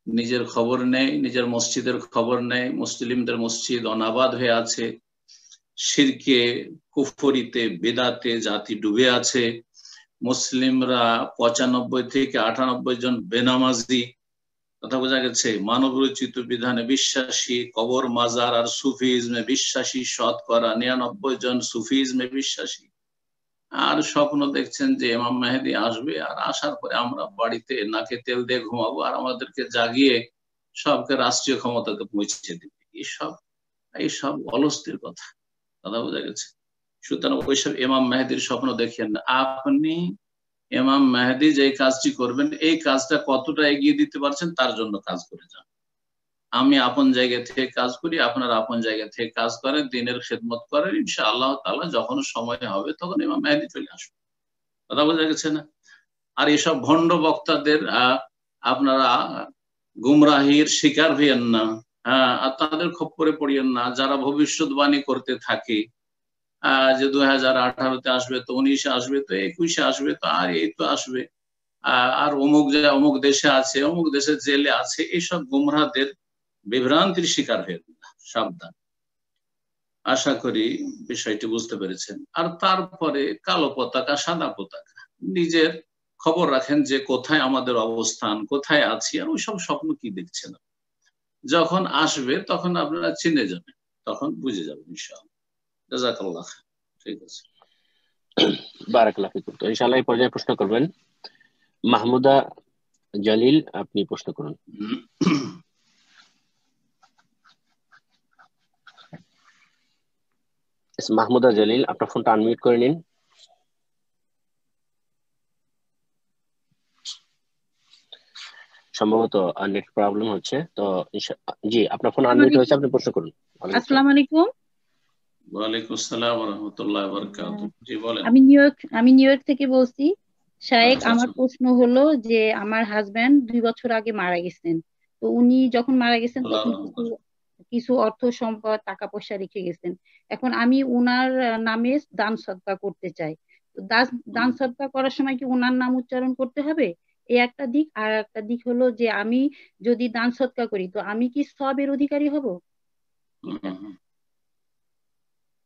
নিজের খবর নেই, নিজের মসজিদের খবর নেই, মুসলিমদের মসজিদ অনাবাদ হয়ে আছে, শিরকে কুফরিতে বেদাতে জাতি ডুবে আছে। মুসলিমরা 95 থেকে 98 জন বেনামাজি, কথা বোঝা গেছে? মানব রচিত বিধানে বিশ্বাসী, কবর মাজার আর সুফিজমে বিশ্বাসী শতকরা 99 জন সুফিজমে বিশ্বাসী। আর স্বপ্ন দেখছেন যে ইমাম মেহেদী আসবে, আর আসার পরে আমরা বাড়িতে নাকে তেল দিয়ে ঘুমাবো আর আমাদেরকে জাগিয়ে সবকে রাষ্ট্রীয় ক্ষমতাকে পৌঁছে দিবে। এইসব অলস্তির কথা, কথা বোঝা গেছে? সুতরাং ওইসব ইমাম মেহেদীর স্বপ্ন দেখেন না। আপনি ইমাম মেহেদী যে কাজটি করবেন এই কাজটা কতটা এগিয়ে দিতে পারছেন তার জন্য কাজ করে যান। আমি আপন জায়গা থেকে কাজ করি, আপনারা আপন জায়গা থেকে কাজ করেন, দিনের খেদমত করেন, ইনশাআল্লাহ তাআলা যখন সময় হবে তখন ইমাম মেহেদী চলে আসবে। কথা বোঝা গেছে না? আর এসব ভণ্ড বক্তাদের আপনারা গুমরাহির শিকার হইয়েন না, আর তাদের খপ্পরে পড়িয়েন না, যারা ভবিষ্যৎবাণী করতে থাকে যে 2018-তে আসবে, তো 19-এ আসবে, তো 21-এ আসবে, তো আর এই তো আসবে, আর অমুক দেশে আছে, অমুক দেশের জেলে আছে। এইসব গুমরাহদের বিভ্রান্তির শিকার হয়ে না, সাবধান। আশা করি বিষয়টি বুঝতে পেরেছেন। আর তারপরে কালো পতাকা সাদা পতাকা, নিজের খবর রাখেন যে কোথায় আমাদের অবস্থান, কোথায় আছি, আর ওইসব স্বপ্ন কি দেখছেন। যখন আসবে তখন আপনারা চিনে যাবেন, তখন বুঝে যাবেন ইনশাআল্লাহ। জাযাকাল্লাহ। ঠিক আছে, বারাকাল্লাহু ফিকুম। তো ইনশাআল্লাহ এই পর্যায়ে প্রশ্ন করবেন মাহমুদা জলিল, আপনি প্রশ্ন করুন। মাহমুদা জলিল, আপনার ফোনটা আনমিউট করে নিন। সম্ভবত নেট প্রবলেম হচ্ছে, তো জি আপনার ফোন আনমিউট হয়েছে, আপনি প্রশ্ন করুন। আসসালামু আলাইকুম। ওয়ালাইকুম আসসালাম ওয়া রাহমাতুল্লাহি ওয়া বারাকাতুহু। জি বলেন। আমি নিউ ইয়র্ক থেকে বলছি। শায়েখ, আচ্ছা আমার আচ্ছা। প্রশ্ন হলো যে আমার হাজবেন্ড 2 বছর আগে মারা গেছেন। তো উনি যখন মারা গেছেন আল্লাহর তখন রহমত। কিছু অর্থ সম্পদ টাকা পয়সা রেখে গেছেন। এখন আমি উনার নামে দান সদকা করতে চাই। তো দান সদকা করার সময় কি উনার নাম উচ্চারণ করতে হবে? এই একটা দিক। আর একটা দিক হলো যে আমি যদি দান সদকা করি তো আমি কি সওয়াবের অধিকারী হব?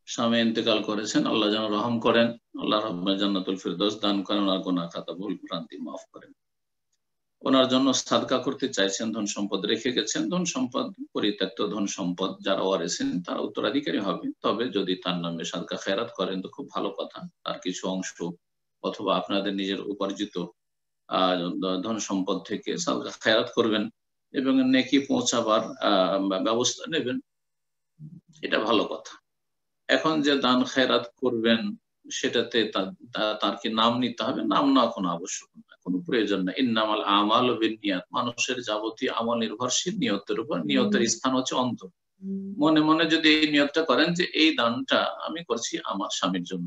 স্বামী ইন্তেকাল করেছেন, আল্লাহ যেন রহম করেন, আল্লাহ রহমত জান্নাতুল ফিরদৌস দান করেন, আর গুনাহ খাতা ভুল ভ্রান্তি মাফ করেন। ওনার জন্য সাদকা করতে চাইছেন, ধন সম্পদ রেখে গেছেন, ধন সম্পদ পরিত্যক্ত ধন সম্পদ যারা ওয়ারিসিন তারা উত্তরাধিকারী হবে। তবে যদি তার নামে সাদকা খেরাত করেন তো খুব ভালো কথা। তার কিছু অংশ অথবা আপনাদের নিজের উপার্জিত ধন সম্পদ থেকে সাদকা খেরাত করবেন এবং নেকি পৌঁছাবার ব্যবস্থা নেবেন, এটা ভালো কথা। এখন যে দান খেরাত করবেন সেটাতে তার কি নাম নিতে হবে? নাম না কোনো আবশ্যক না, কোনো প্রয়োজন না। ইন্নামাল আমালু বিন্নিয়াত, মানুষের যাবতীয় আমল নির্ভরশীল নিয়তের উপর। নিয়তের স্থান হচ্ছে অন্তর। মনে মনে যদি এই নিয়তটা করেন যে এই দানটা আমি করছি আমার স্বামীর জন্য,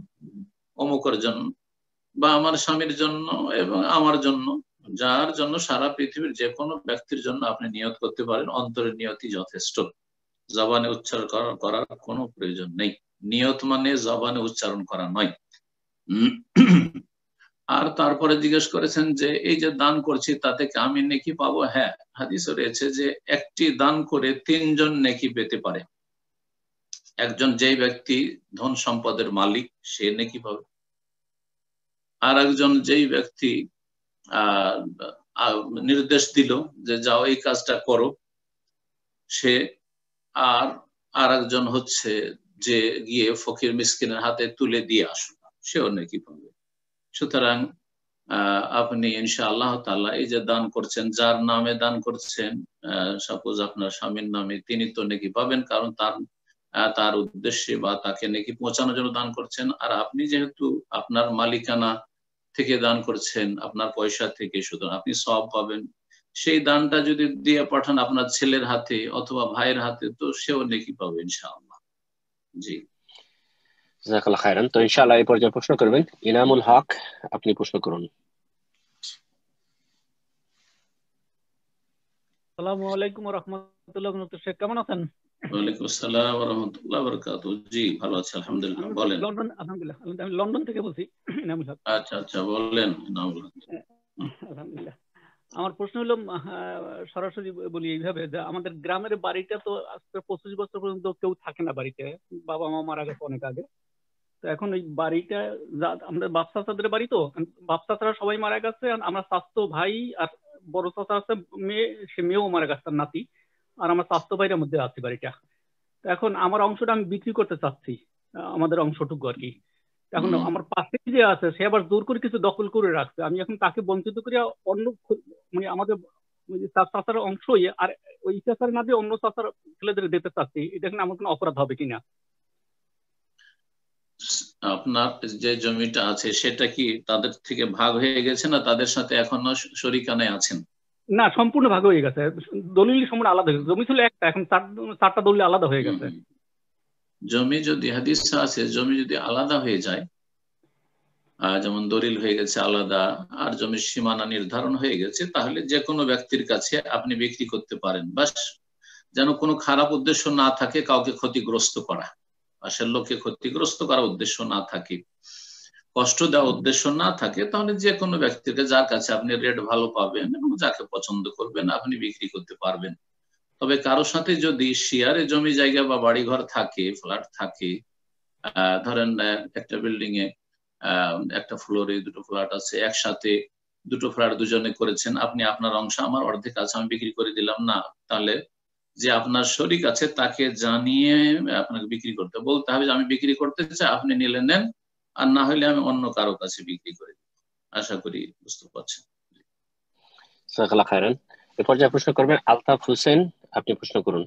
অমুকের জন্য, বা আমার স্বামীর জন্য এবং আমার জন্য, যার জন্য সারা পৃথিবীর যে কোনো ব্যক্তির জন্য আপনি নিয়ত করতে পারেন, অন্তরের নিয়তই যথেষ্ট। জবানে উচ্চারণ করার কোনো প্রয়োজন নেই। নিয়ত মানে জবানে উচ্চারণ করা নয়। আর তারপরে জিজ্ঞেস করেছেন যে এই যে দান করছি তাতে কি আমি নেকি পাবো? হ্যাঁ, হাদিসে রয়েছে যে একটি দান করে 3 জন নেকি পেতে পারে। একজন যেই ব্যক্তি ধন সম্পদের মালিক সে নেকি পাবে, আর একজন যেই ব্যক্তি নির্দেশ দিল যে যাও এই কাজটা করো সে, আর একজন হচ্ছে যে গিয়ে ফকির মিসকিনের হাতে তুলে দিয়ে আসো, সেও নেকি পাবে। সুতরাং আপনি ইনশাআল্লাহ তাআলা এই যে দান করছেন, যার নামে দান করছেন, সাপোজ আপনার স্বামীর নামে, তিনি তো নেকি পাবেন, কারণ তার উদ্দেশ্যে বা তাকে নেকি পৌঁছানোর জন্য দান করছেন। আর আপনি যেহেতু আপনার মালিকানা থেকে দান করছেন, আপনার পয়সা থেকে, সুতরাং আপনি সওয়াব পাবেন। সেই দানটা যদি দিয়ে পাঠান আপনার ছেলের হাতে অথবা ভাইয়ের হাতে, তো সেও নেকি পাবে ইনশাআল্লাহ। জি, জাযাকাল্লাহ খায়রান। তো ইনশাআল্লাহ এই পর্যায়ে প্রশ্ন করবেন ইনামুল হক, আপনি প্রশ্ন করুন। আসসালামু আলাইকুম ওয়া রাহমাতুল্লাহি ওয়া বারাকাতুহু। শেখ কেমন আছেন? ওয়ালাইকুম আসসালাম ওয়া রাহমাতুল্লাহি ওয়া বারাকাতুহু। জি ভালো আছি আলহামদুলিল্লাহ। বলেন। আলহামদুলিল্লাহ, আমি লন্ডন থেকে বলছি। ইনামুল হক। আচ্ছা আচ্ছা, বলেন ইনামুল হক। আলহামদুলিল্লাহ। আমার প্রশ্ন হলো, সরাসরি বলি এইভাবে যে আমাদের গ্রামের বাড়িটা তো আজকে 25 বছর পর্যন্ত কেউ থাকে না বাড়িতে, বাবা মা মারা গেছে অনেক আগে। তো এখন এই বাড়িটা আমাদের বাপ চাচাদের বাড়ি, তো বাপ চাচারা সবাই মারা গেছে, আমার চাচতো ভাই আর বড় চাচা আছে মেয়ে, সে মেয়েও মারা গেছে, তার নাতি, আর আমার চাচতো ভাইয়ের মধ্যে আছে বাড়িটা। তো এখন আমার অংশটা আমি বিক্রি করতে চাচ্ছি, আমাদের অংশটুকু আর কি। এখন আমার পাশে যে আছে সে আবার জোর করে কিছু দখল করে রাখছে, আমি এখন তাকে বঞ্চিত করে অন্য মানে আমাদের চাচার অংশই আর ওই চাচার না দিয়ে অন্য চাচার ছেলেদের দিতে চাচ্ছি, এটা এখন আমার কোনো অপরাধ হবে কিনা? আপনার যে জমিটা আছে সেটা কি তাদের থেকে ভাগ হয়ে গেছে না তাদের সাথে এখনো শরিকানায় আছেন? না, সম্পূর্ণ ভাগ হয়ে গেছে, দলিল সম্পূর্ণ আলাদা হয়ে গেছে। জমি ছিল একটা, এখন 4টা দলিল আলাদা হয়ে গেছে। জমি যদি হাদিসে আছে, জমি যদি আলাদা হয়ে যায়, যেমন দলিল হয়ে গেছে আলাদা আর জমির সীমানা নির্ধারণ হয়ে গেছে, তাহলে যে কোনো ব্যক্তির কাছে আপনি বিক্রি করতে পারেন। বাস যেন কোনো খারাপ উদ্দেশ্য না থাকে, কাউকে ক্ষতিগ্রস্ত করা, পাশের লোককে ক্ষতিগ্রস্ত করার উদ্দেশ্য না থাকে, কষ্ট দেওয়ার উদ্দেশ্য না থাকে, তাহলে যে কোনো ব্যক্তিকে যার কাছে আপনি রেট ভালো পাবেন এবং যাকে পছন্দ করবেন আপনি বিক্রি করতে পারবেন। তবে কারোর সাথে যদি শেয়ারে জমি জায়গা বা বাড়িঘর থাকে, ফ্ল্যাট থাকে, ধরেন একটা বিল্ডিং এ একটা ফ্লোরে 2টো ফ্ল্যাট আছে, একসাথে 2টো ফ্ল্যাট দুজনে করেছেন, আপনি আপনার অংশ আমার অর্ধেক আছে আমি বিক্রি করে দিলাম না, তাহলে যে আপনার শরিক আছে তাকে জানিয়ে আপনাকে বিক্রি করতে বলতে হবে যে আমি বিক্রি করতে চাই, আপনি নিলে নেন, আর না হলে আমি অন্য কারো কাছে বিক্রি করে দিব। আশা করি বুঝতে পারছেন। জাযাকাল্লাহ খায়রান। এই পর্যায়ে প্রশ্ন করবেন আলতাফ হোসেন, আপনি প্রশ্ন করুন।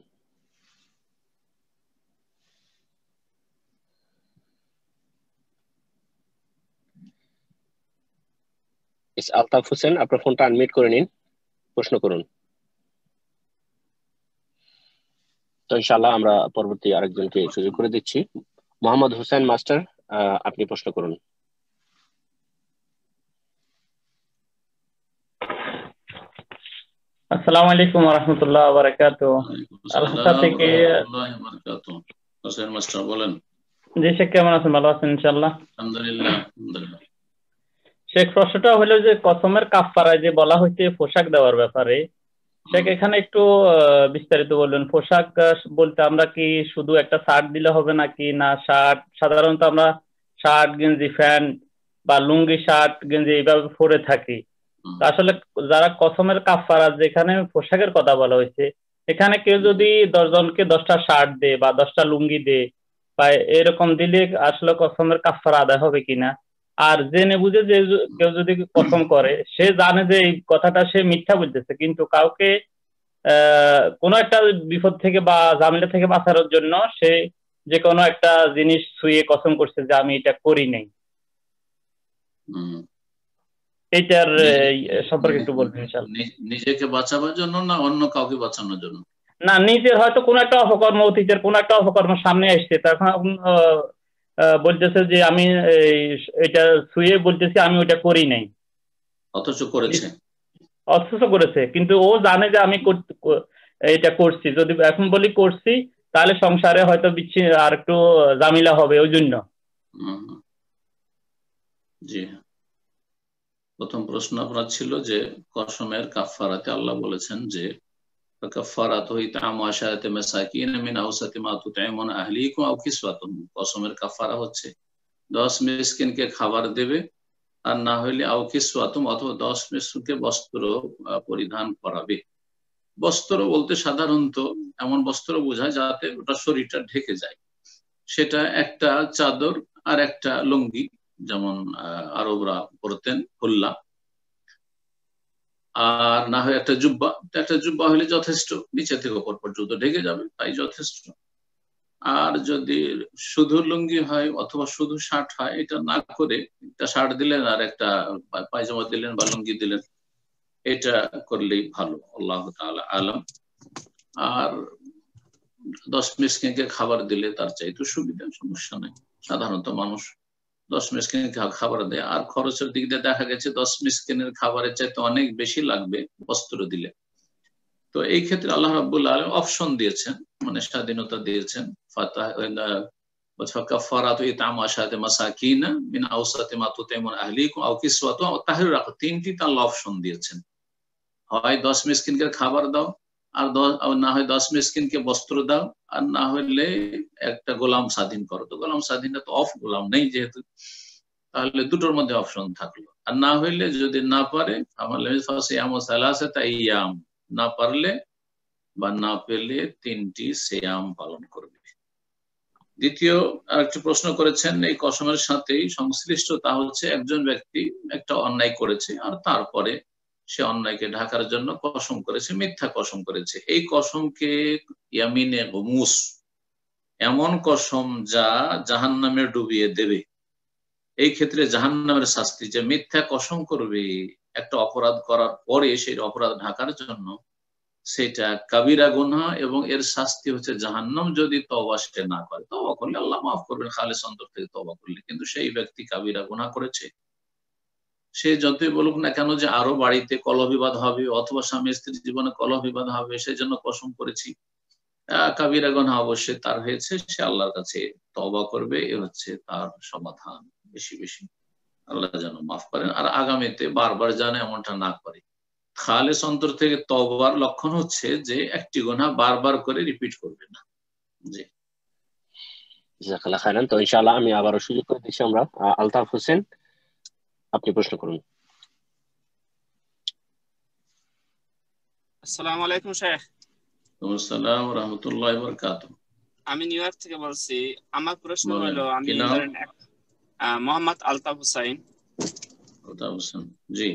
আলতাফ হোসেন, আপনার ফোনটা আনমিউট করে নিন, প্রশ্ন করুন। তো ইনশাআল্লাহ আমরা পরবর্তী আরেকজনকে সুযোগ করে দিচ্ছি। মোহাম্মদ হোসেন মাস্টার, আপনি প্রশ্ন করুন। আসসালামু আলাইকুম ওয়া রাহমাতুল্লাহি ওয়া বারাকাতুহু। আল-হাসা থেকে হোসেন মাস্টার বলেন। জি শেখ, কেমন আছেন? ভালো আছেন ইনশাআল্লাহ? আলহামদুলিল্লাহ। শেখ, প্রশ্নটা হলো যে কসমের কাফারায় যে বলা হয়েছে পোশাক দেওয়ার ব্যাপারে, শেখ এখানে একটু বিস্তারিত বলবেন। পোশাক বলতে আমরা কি শুধু একটা শার্ট দিলে হবে নাকি না শার্ট, সাধারণত আমরা শার্ট গেঞ্জি প্যান্ট বা লুঙ্গি শার্ট গেঞ্জি এইভাবে পরে থাকি। আসলে যারা কসমের কাফারা যেখানে পোশাকের কথা বলা হয়েছে, এখানে কেউ যদি 10 জনকে 10টা শার্ট দে বা 10টা লুঙ্গি দে বা এরকম দিলে আসলে কসমের কাফারা আদায় হবে কিনা? আর জেনে বুঝে যে কেউ যদি কসম করে, সে জানে যে এই কথাটা সে মিথ্যা বলতেছে, কিন্তু কাউকে কোনো একটা বিপদ থেকে বা ঝামেলা থেকে বাঁচানোর জন্য সে যে কোনো একটা জিনিস ছুঁয়ে কসম করছে যে আমি এটা করি নাই। এইটার সম্পর্কে একটু বলবেন ইনশাআল্লাহ। নিজেকে বাঁচাবার জন্য না অন্য কাউকে বাঁচানোর জন্য? না, নিজের হয়তো কোনো একটা অপকর্ম, অতীতের কোনো একটা অপকর্ম সামনে আসছে, তখন বলতেছে যে আমি এটা ছুঁয়ে বলতেছি আমি ওইটা করি নাই, অথচ করেছে, কিন্তু ও জানে যে আমি এটা করছি। যদি এখন বলি করছি, তাহলে সংসারে হয়তো আর একটু ঝামেলা হবে, ওই জন্য। জি, প্রথম প্রশ্ন আপনার ছিল যে কসমের কাফারাতে আল্লাহ বলেছেন যে কাফারাতু ইতআমু আশারাতি মাসাকিন মিন আওসাতি মা তুতঈমুনা আহলিকুম আও কিসওয়াতুহুম। কসমের কাফারা হচ্ছে 10 মিসকিনকে খাবার দেবে, আর না হইলে আও কিসওয়াতুহুম অথবা 10 মিসকিনকে বস্ত্র পরিধান করাবে। বস্ত্র বলতে সাধারণত এমন বস্ত্র বোঝায় যাতে ওটা শরীরটা ঢেকে যায়, সেটা একটা চাদর আর একটা লুঙ্গি, যেমন আরবরা পরতেন হুল্লা, আর না হয় একটা জুব্বা। একটা জুব্বা হলে যথেষ্ট, নিচে থেকে উপর পর্যন্ত ঢেকে যাবে, তাই যথেষ্ট। আর যদি শুধু লুঙ্গি হয় অথবা শুধু শার্ট হয়, এটা না করে একটা শার্ট দিলেন আর একটা পায়জামা দিলেন বা লুঙ্গি দিলেন, এটা করলেই ভালো, আল্লাহ তাআলা আলাম। আর 10 মিসকিনকে খাবার দিলে তার চাইতে সুবিধা, সমস্যা নেই। সাধারণত মানুষ 10 মিসকিনকে খাবার দেয়, আর খরচের দিক দিয়ে দেখা গেছে 10 মিসকিনের খাবারের চাইতে অনেক বেশি লাগবে বস্ত্র দিলে। তো এই ক্ষেত্রে আল্লাহ রাব্বুল আলামিন অপশন দিয়েছেন, মানে স্বাধীনতা দিয়েছেন। কাফারাতু ইতআমু আশারাতি মাসাকিন মিন আওসাতি মা তুতঈমুনা আহলিকুম আও কিসওয়াতুহুম আও তাহরিরু রাকবা। তিনটিতে আল্লাহ অপশন দিয়েছেন, হয় 10 মিসকিনকে খাবার দাও, আর না হয় 10 মিসকিনকে বস্ত্র দাও, আর না হলে একটা গোলাম স্বাধীন করো। তো গোলাম স্বাধীনতা তো অফ গোলাম নেই যেহেতু, তাহলে দুটোর মধ্যে অপশন থাকলো। আর না হইলে যদি না পারে না পারলে বা না পেলে 3টি সিয়াম পালন করবে। দ্বিতীয় আরেকটি প্রশ্ন করেছেন, এই কসমের সাথেই সংশ্লিষ্ট, তা হচ্ছে একজন ব্যক্তি একটা অন্যায় করেছে আর তারপরে সে অন্যায়কে ঢাকার জন্য কসম করেছে, মিথ্যা কসম করেছে। এই কসমকে ইয়ামিনে গুমুস, এমন কসম যা জাহান্নামে ডুবিয়ে দেবে। এই ক্ষেত্রে জাহান্নামের শাস্তি, যে মিথ্যা কসম করবে একটা অপরাধ করার পরে সেই অপরাধ ঢাকার জন্য, সেটা কাবিরা গুনাহ এবং এর শাস্তি হচ্ছে জাহান্নাম, যদি তওবা সে না করে। তওবা করলে আল্লাহ মাফ করবেন খালেস অন্তর থেকে তওবা করলে, কিন্তু সেই ব্যক্তি কাবিরা গুনাহ করেছে, সে যতই বলুক না কেন যে আরো বাড়িতে কলহ বিবাদ হবে অথবা স্বামী স্ত্রীর জীবনে কলহ বিবাদ হবে, সেই জন্য কসম করেছি, কাবিরা গুনাহ অবশ্যই তার হয়েছে, সে আল্লাহর কাছে তওবা করবে। এ হচ্ছে তার সমাধান। বেশি বেশি আল্লাহ যেন মাফ করেন, আর আগামীতে বারবার যেন এমনটা না করে। খালেস অন্তর থেকে তওবার লক্ষণ হচ্ছে যে একটি গুনাহ বারবার করে রিপিট করবে না। জি, জাযাকাল্লাহ খাইরান। তো ইনশাআল্লাহ আমি আবারও সুযোগ করে দিচ্ছি আমরা আলতাফ হোসেন, আপনি প্রশ্ন করুন। আসসালামু আলাইকুম শেখ। আসসালামু ওয়া রাহমাতুল্লাহি ওয়া বারাকাতুহু। আমি নিউ ইয়র্ক থেকে বলছি। আমার প্রশ্ন হলো, আমি ধরেন মোহাম্মদ আলতাফ হোসেন। জি,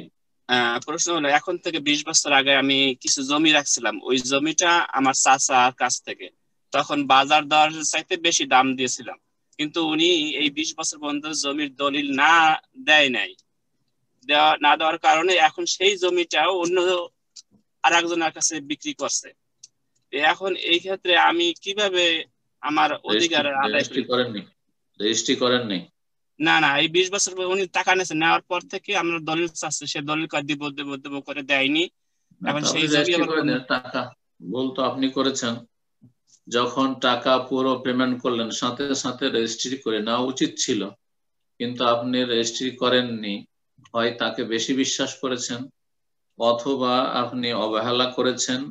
প্রশ্ন হলো, এখন থেকে 20 বছর আগে আমি কিছু জমি রাখছিলাম, ওই জমিটা আমার চাচার কাছ থেকে, তখন বাজার দর চাইতে বেশি দাম দিয়েছিলাম, কিন্তু উনি এই 20 বছর পর্যন্ত জমির দলিল না দেওয়ার কারণে এখন সেই জমিটাও অন্য আরেকজনের কাছে বিক্রি করছে। এখন এই ক্ষেত্রে আমি কিভাবে আমার অধিকার আদায় করেননি? রেজিস্ট্রি করেননি? না না, এই 20 বছর পর উনি টাকা নিয়েছে, নেওয়ার পর থেকে আমরা দলিল চাচ্ছি, সে দলিল কয় দিব দেব দেব করে দেয়নি। এখন সেই জমি আবার টাকা বলতো আপনি করেছেন, যখন টাকা পুরো পেমেন্ট করলেন সাথে সাথে রেজিস্ট্রি করে নেওয়া উচিত ছিল, কিন্তু আপনি রেজিস্ট্রি করেননি। হয় তাকে বেশি বিশ্বাস করেছেন, অথবা আপনি অবহেলা করেছেন,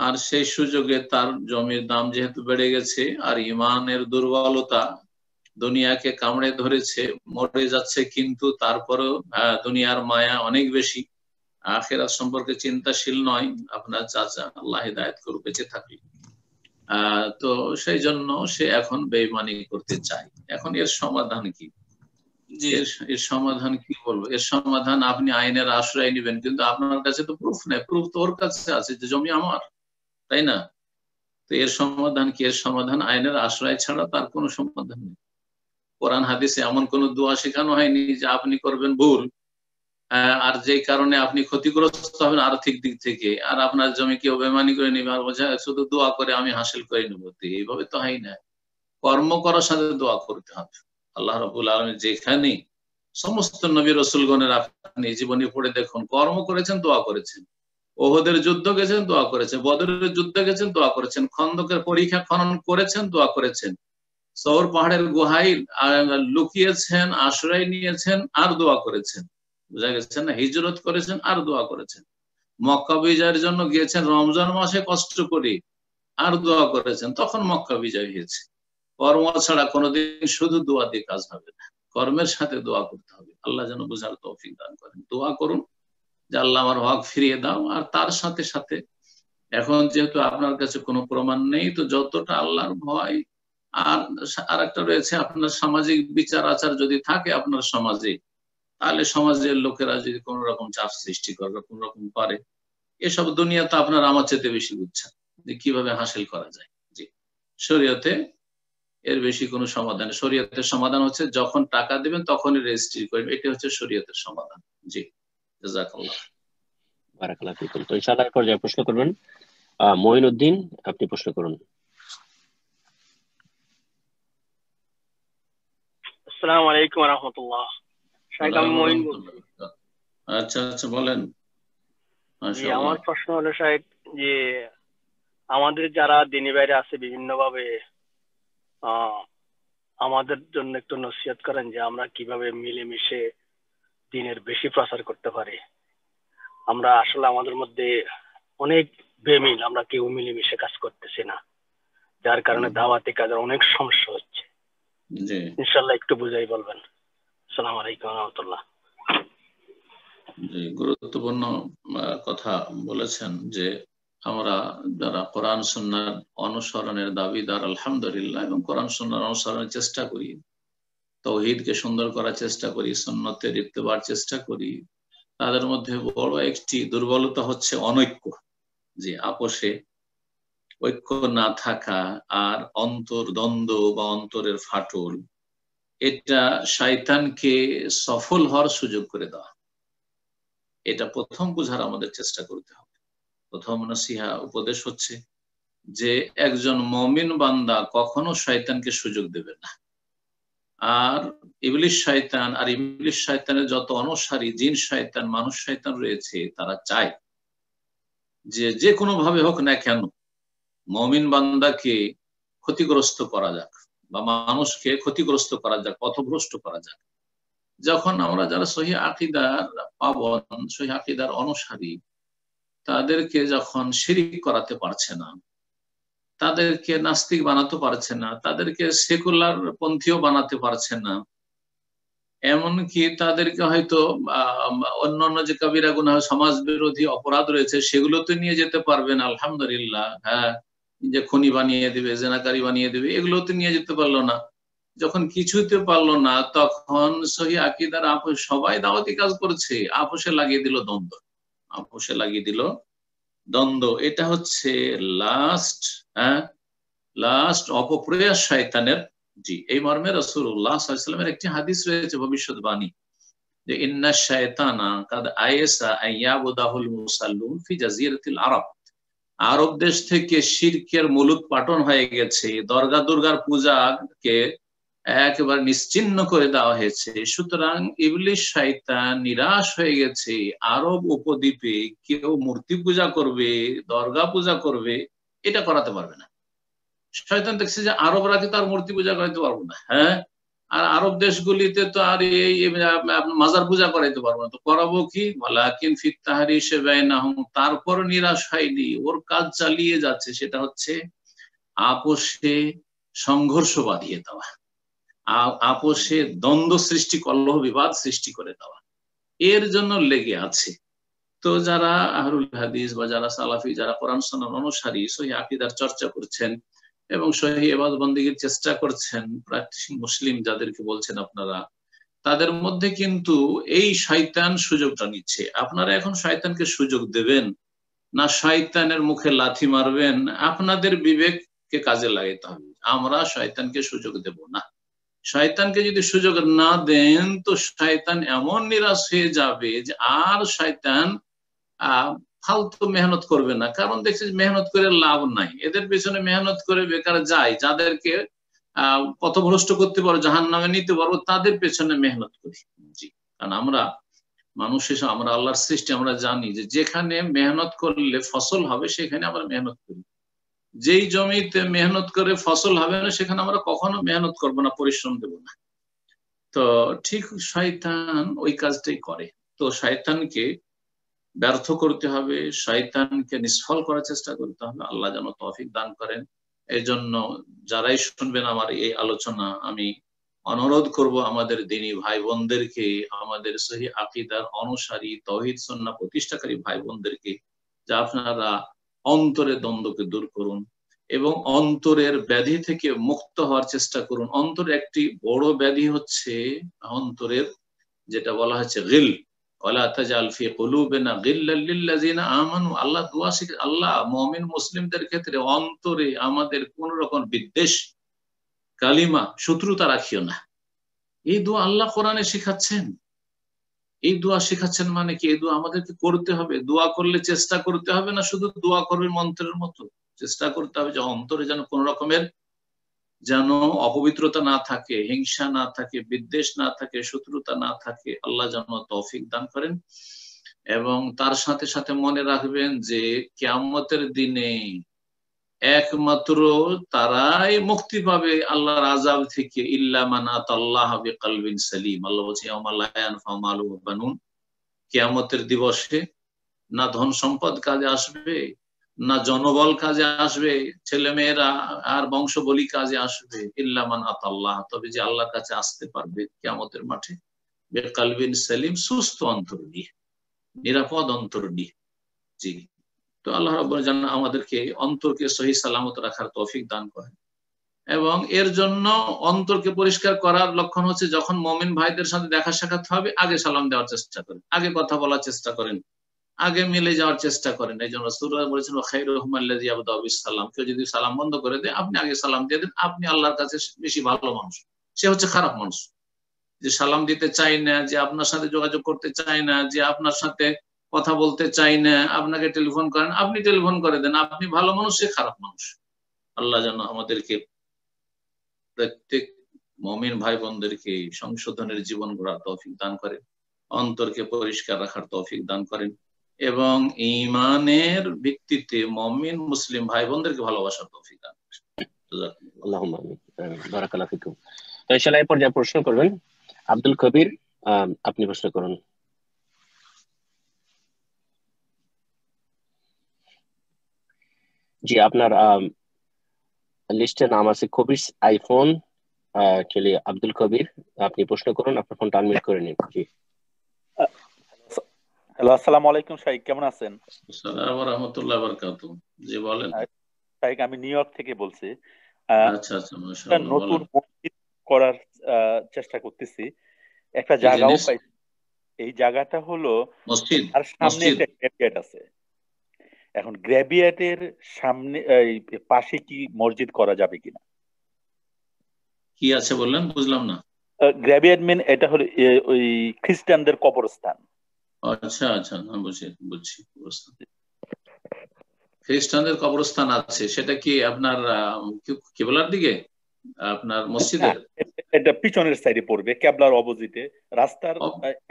আর সেই সুযোগে তার জমির দাম যেহেতু বেড়ে গেছে আর ইমানের দুর্বলতা দুনিয়াকে কামড়ে ধরেছে, মরে যাচ্ছে, কিন্তু তারপরেও দুনিয়ার মায়া অনেক বেশি, আখিরাত সম্পর্কে চিন্তাশীল নয় আপনার চাচা, আল্লাহ হিদায়াত করুক বেঁচে থাকলে। তো সেই জন্য সে এখন বেঈমানি করতে চায়। এখন এর সমাধান কি? এর সমাধান কি বলবো? এর সমাধান আপনি আইনের আশ্রয় নেবেন, কিন্তু আপনার কাছে তো প্রুফ নেই। প্রুফ তো ওর কাছে আছে যে জমি আমার, তাই না? তো এর সমাধান কি? এর সমাধান আইনের আশ্রয় ছাড়া তার কোনো সমাধান নেই। কোরআন হাদিসে এমন কোন দোয়া শেখানো হয়নি যে আপনি করবেন ভুল আর যেই কারণে আপনি ক্ষতিগ্রস্ত হবেন আর্থিক দিক থেকে, আর আপনার জমি কেউ বেমানি করে নেবে আর বোঝা শুধু দোয়া করে আমি হাসিল করে নেব, এইভাবে তো হয় না। কর্ম করার সাথে দোয়া করতে হবে। আল্লাহ রাব্বুল আলামিন যেখানে সমস্ত নবী রাসূলগণের আপনি জীবনী পড়ে দেখুন, কর্ম করেছেন, দোয়া করেছেন। ওহদের যুদ্ধ গেছেন, দোয়া করেছেন। বদরের যুদ্ধে গেছেন, দোয়া করেছেন। খন্দকের পরীক্ষা খনন করেছেন, দোয়া করেছেন। সওর পাহাড়ের গুহায় লুকিয়েছেন, আশ্রয় নিয়েছেন আর দোয়া করেছেন। বুঝা গেছে না? হিজরত করেছেন আর দোয়া করেছেন। মক্কা বিজয়ের জন্য গিয়েছেন রমজান মাসে কষ্ট করে আর দোয়া করেছেন, তখন মক্কা বিজয় হয়েছে। কর্ম ছাড়া কোনোদিন শুধু দোয়া দিয়ে কাজ হবে না, কর্মের সাথে দোয়া করতে হবে। আল্লাহ যেন বুঝার তৌফিক দান করেন। দোয়া করুন যে আল্লাহ আমার হক ফিরিয়ে দাও, আর তার সাথে সাথে এখন যেহেতু আপনার কাছে কোনো প্রমাণ নেই, তো যতটা আল্লাহর ভয় আর একটা রয়েছে আপনার সামাজিক বিচার আচার যদি থাকে আপনার সমাজে, তাহলে সমাজের লোকেরা যদি কোন রকম চাপ সৃষ্টি করে, কোন রকম পারে, এসব দুনিয়া তো আপনার আমার চেয়ে বেশি বুঝছেন যে কিভাবে হাসিল করা যায়। জি, শরীয়তে এর বেশি কোনো সমাধান। শরীয়তের সমাধান হচ্ছে যখন টাকা দিবেন তখনই রেজিস্ট্রি করবেন, এটা হচ্ছে শরীয়তের সমাধান। জি, জাযাকাল্লাহ। বারাকাল্লাহ ফিকুম। তো ইনশাআল্লাহ পর্যায়ে প্রশ্ন করবেন মঈনুদ্দিন, আপনি প্রশ্ন করুন। আসসালামু আলাইকুম ওয়া রাহমাতুল্লাহ। শাইখ আমি মঈন বলছি। আচ্ছা আচ্ছা, বলেন। জি, আমার প্রশ্ন হলো শাইখ যে আমাদের যারা দিনী বাইরে আছে বিভিন্নভাবে আমাদের জন্য একটু নসিহত করেন যে আমরা কিভাবে মিলেমিশে দিনের বেশি প্রচার করতে পারি। আমরা আসলে আমাদের মধ্যে অনেক বেমিল, আমরা কেউ মিলেমিশে কাজ করতেছি না, যার কারণে দাওয়াতি কাজের অনেক সমস্যা হচ্ছে। ইনশাআল্লাহ একটু বুঝাই বলবেন। আসসালামু আলাইকুম ওয়া রাহমাতুল্লাহ। জি, গুরুত্বপূর্ণ কথা বলেছেন যে আমরা যারা কোরআন সুন্নাহর অনুসরণের দাবিদার আলহামদুলিল্লাহ, এবং কোরআন সুন্নাহর অনুসরণের চেষ্টা করি, তাওহীদকে সুন্দর করার চেষ্টা করি, সুন্নতের ইত্তেবার চেষ্টা করি, তাদের মধ্যে বড় একটি দুর্বলতা হচ্ছে অনৈক্য। যে আপোষে ঐক্য না থাকা আর অন্তর্দ্বন্দ্ব বা অন্তরের ফাটল, এটা শয়তানকে সফল হওয়ার সুযোগ করে দেওয়া। এটা প্রথম বুঝার আমাদের চেষ্টা করতে হবে। প্রথম নসিহা উপদেশ হচ্ছে যে একজন মুমিন বান্দা কখনো শয়তানকে সুযোগ দেবে না। আর ইবলিস শয়তান আর ইবলিস শয়তানের যত অনুসারী জিন শয়তান মানুষ শয়তান রয়েছে, তারা চায় যে যে কোনো ভাবে হোক না কেন মুমিন বান্দাকে ক্ষতিগ্রস্ত করা যাক, বা মানুষকে ক্ষতিগ্রস্ত করা যাক, পথভ্রষ্ট করা যাক। যখন আমরা যারা সহিহ আকীদার পাবন, সহিহ আকীদার অনুসারী, তাদেরকে যখন শিরিক করাতে পারছে না, তাদেরকে নাস্তিক বানাতে পারছে না, তাদেরকে সেকুলার পন্থীও বানাতে পারছে না, এমনকি তাদেরকে হয়তো অন্যান্য যে কবিরা গুনাহ, সমাজ বিরোধী অপরাধ রয়েছে সেগুলোতে নিয়ে যেতে পারবেন আলহামদুলিল্লাহ, হ্যাঁ, যে খুনি বানিয়ে দিবে, জেনাকারী বানিয়ে দিবে, এগুলোতে নিয়ে যেতে পারলো না। যখন কিছুতে পারলো না, তখন সহিহ আকীদার আপোষ, সবাই দাওয়াতি কাজ করছে, আপোষে লাগিয়ে দিল দ্বন্দ্ব, আপোষে লাগিয়ে দিল দ্বন্দ্ব। এটা হচ্ছে লাস্ট অপপ্রয়াস শয়তানের। জি, এই মর্মে রাসূলুল্লাহ সাল্লাল্লাহু আলাইহি ওয়াসাল্লামের একটি হাদিস রয়েছে, ভবিষ্যৎবাণী, যে ইন্না শায়তানা কাদ আয়েসা আইয়াবুদাহুল মুসাল্লুন ফি জাজিরাতিল আরব। আরব দেশ থেকে শিরকের মূলোৎপাটন হয়ে গেছে, দরগা দুর্গার পূজাকে একেবারে নিশ্চিহ্ন করে দেওয়া হয়েছে। সুতরাং ইবলিস শয়তান নিরাশ হয়ে গেছে। আরব উপদ্বীপে কেউ মূর্তি পূজা করবে, দরগা পূজা করবে, এটা করাতে পারবে না। শয়তান দেখছে যে আরবরা তো আর মূর্তি পূজা করাইতে পারবো না, হ্যাঁ, আর আরব দেশগুলিতে তো আর এই মাজার পূজা করাইতে পারবো না, তো করাবো কি? ওয়ালাকিন ফিত তাহরিশে বাইনাহুম, তারপর নিরাশ হয়নি, ওর কাজ চালিয়ে যাচ্ছে। সেটা হচ্ছে আপোষে সংঘর্ষ বাঁধিয়ে দেওয়া, আপোষে দ্বন্দ্ব সৃষ্টি, কলহ বিবাদ সৃষ্টি করে দেওয়া, এর জন্য লেগে আছে। তো যারা আহলুল হাদিস বা যারা সালাফি, যারা কোরআন সুন্নাহর অনুসারী, সহিহ আকীদার চর্চা করছেন এবং সহিহ ইবাদত বন্দেগীর চেষ্টা করছেন, প্র্যাকটিসিং মুসলিম যাদেরকে বলছেন আপনারা, তাদের মধ্যে কিন্তু এই শয়তান সুযোগটা নিচ্ছে। আপনারা এখন শয়তানকে সুযোগ দেবেন না শয়তানের মুখে লাথি মারবেন? আপনাদের বিবেককে কাজে লাগাইতে হবে। আমরা শয়তানকে সুযোগ দেব না। শয়তানকে যদি সুযোগ না দেন তো শয়তান এমন নিরাশ হয়ে যাবে যে আর শয়তান ফালতু মেহনত করবে না। কারণ দেখছি মেহনত করে লাভ নাই, এদের পেছনে মেহনত করে বেকার যায়। যাদেরকে পথভ্রষ্ট করতে পারো, জাহান্নামে নিতে পারবো, তাদের পেছনে মেহনত করি। জি, কারণ আমরা মানুষ হিসেবে, আমরা আল্লাহর সৃষ্টি, আমরা জানি যে যেখানে মেহনত করলে ফসল হবে সেখানে আমরা মেহনত করি। যেই জমিতে মেহনত করে ফসল হবে না সেখানে আমরা কখনো মেহনত করবো না, পরিশ্রম দেব না। তো ঠিক শয়তান ওই কাজটাই করে। তো শয়তানকে ব্যর্থ করতে হবে, শয়তানকে নিষ্ফল করার চেষ্টা করতে হবে। আল্লাহ যেন তৌফিক দান করেন। এই জন্য যারাই শুনবেন আমার এই আলোচনা, আমি অনুরোধ করব আমাদের দ্বীনী ভাই বোনদেরকে, আমাদের সহিহ আকীদার অনুসারী, তাওহীদ সুন্নাহ প্রতিষ্ঠাকারী ভাই বোনদেরকে, যে আপনারা অন্তরের দ্বন্দ্বকে দূর করুন এবং অন্তরের ব্যাধি থেকে মুক্ত হওয়ার চেষ্টা করুন। অন্তরের একটি বড় ব্যাধি হচ্ছে অন্তরের, যেটা বলা হচ্ছে গিল, ওয়ালা তাজাল ফি কুলুবিনা গিল্লাল লিল্লাযিনা আমানু। আল্লাহ দোয়া শিখে, আল্লাহ মুমিন মুসলিমদের ক্ষেত্রে অন্তরে আমাদের কোন রকম বিদ্বেষ, কালিমা, শত্রুতা রাখিও না। এই দোয়া আল্লাহ কোরআনে শিখাচ্ছেন। এই দোয়া শিখাচ্ছেন মানে কি? এই দোয়া আমাদেরকে করতে হবে। দোয়া করলে চেষ্টা করতে হবে না শুধু দোয়া করবেন মন্ত্রের মতো, চেষ্টা করতে হবে যে অন্তরে যেন কোন রকমের যেন অপবিত্রতা না থাকে, হিংসা না থাকে, বিদ্বেষ না থাকে, শত্রুতা না থাকে। আল্লাহ যেন তৌফিক দান করেন। এবং তার সাথে সাথে মনে রাখবেন যে কিয়ামতের দিনে একমাত্র তারাই মুক্তি পাবে আল্লাহর আযাব থেকে, ইল্লা মান আতাল্লাহ বিকলবিন সালিম। আল্লাহ বলছে ইয়াউমা লা ইয়ানফাউ মালু ওয়া বানুন, কিয়ামতের দিবসে না ধন সম্পদ কাজে আসবে, না জনবল কাজে আসবে, ছেলে মেয়েরা আর বংশ বলি কাজে আসবে, ইল্লা মান আতাল্লাহ, তবে যে আল্লাহর কাছে আসতে পারবে কিয়ামতের মাঠে বিকলবিন সালিম, সুস্থ অন্তর নিয়ে, নিরাপদ অন্তর নিয়ে। জি, তো আল্লাহ রাব্বুল জান্নাত আমাদেরকে অন্তরকে সহি সালামত রাখার তৌফিক দান করেন। এবং এর জন্য অন্তরকে পরিষ্কার করার লক্ষণ হচ্ছে যখন মুমিন ভাইদের সাথে দেখা সাক্ষাৎ হবে আগে সালাম দেওয়ার চেষ্টা করেন, আগে কথা বলার চেষ্টা করেন, আগে মিলে যাওয়ার চেষ্টা করেন। এই জন্য রাসূলুল্লাহ বলেছেন খায়রুহুম আল্লাযী ইয়াবদাউ বিসসালাম, কেউ যদি সালাম বন্ধ করে দেয় আপনি আগে সালাম দিয়ে দেন, আপনি আল্লাহর কাছে বেশি ভালো মানুষ। সে হচ্ছে খারাপ মানুষ যে সালাম দিতে চায় না, যে আপনার সাথে যোগাযোগ করতে চায় না, যে আপনার সাথে কথা বলতে চাই না, আপনাকে টেলিফোন করেন, আপনি টেলিফোন করে দেন, আপনি ভালো মানুষ, সে খারাপ মানুষ। আল্লাহ যেন আমাদেরকে প্রত্যেক মুমিন ভাই বোনদেরকে সংশোধনের জীবন গড়ার তৌফিক দান করেন, অন্তরকে পরিষ্কার রাখার তৌফিক দান করেন এবং ঈমানের ভিত্তিতে মুমিন মুসলিম ভাই বোনদেরকে ভালোবাসার তৌফিক দান করেন। আল্লাহুম্মা আমিন। বারাকাল্লাহু ফিকুম। তো ইনশাআল্লাহ এরপর যা প্রশ্ন করবেন আব্দুল কবির, আপনি প্রশ্ন করুন। জি, আপনার লিস্টে নাম আছে কবির আইফোন, চলিয়ে আব্দুল কবির, আপনি প্রশ্ন করুন, আপনার ফোনটা আনমিউট করে নিন। জি, হ্যালো, আসসালামু আলাইকুম শাইখ, কেমন আছেন? আসসালামু আলাইকুম ওয়া রাহমাতুল্লাহি ওয়া বারাকাতুহু। জি বলেন। শাইখ, আমি নিউ ইয়র্ক থেকে বলছি। আচ্ছা আচ্ছা, মাশাআল্লাহ, নতুন মসজিদ করার চেষ্টা করতেছি, একটা জায়গাও পাই। এই জায়গাটা হলো মসজিদ, আর সামনে একটা গ্র্যাভিয়েট আছে। এখন গ্র্যাভিয়েটের সামনে পাশে কি মসজিদ করা যাবে কিনা? কি আছে বললেন, বুঝলাম না। গ্র্যাভিয়েট মিন এটা হলো ওই খ্রিস্টানদের কবরস্থান। আচ্ছা আচ্ছা, বুঝছি। খ্রিস্টানদের কবরস্থান আছে, সেটা কি আপনার কিবলার দিকে, আপনার মসজিদের? এটা পিছনের সাইডে পড়বে, কেবলার অপোজিটে, রাস্তার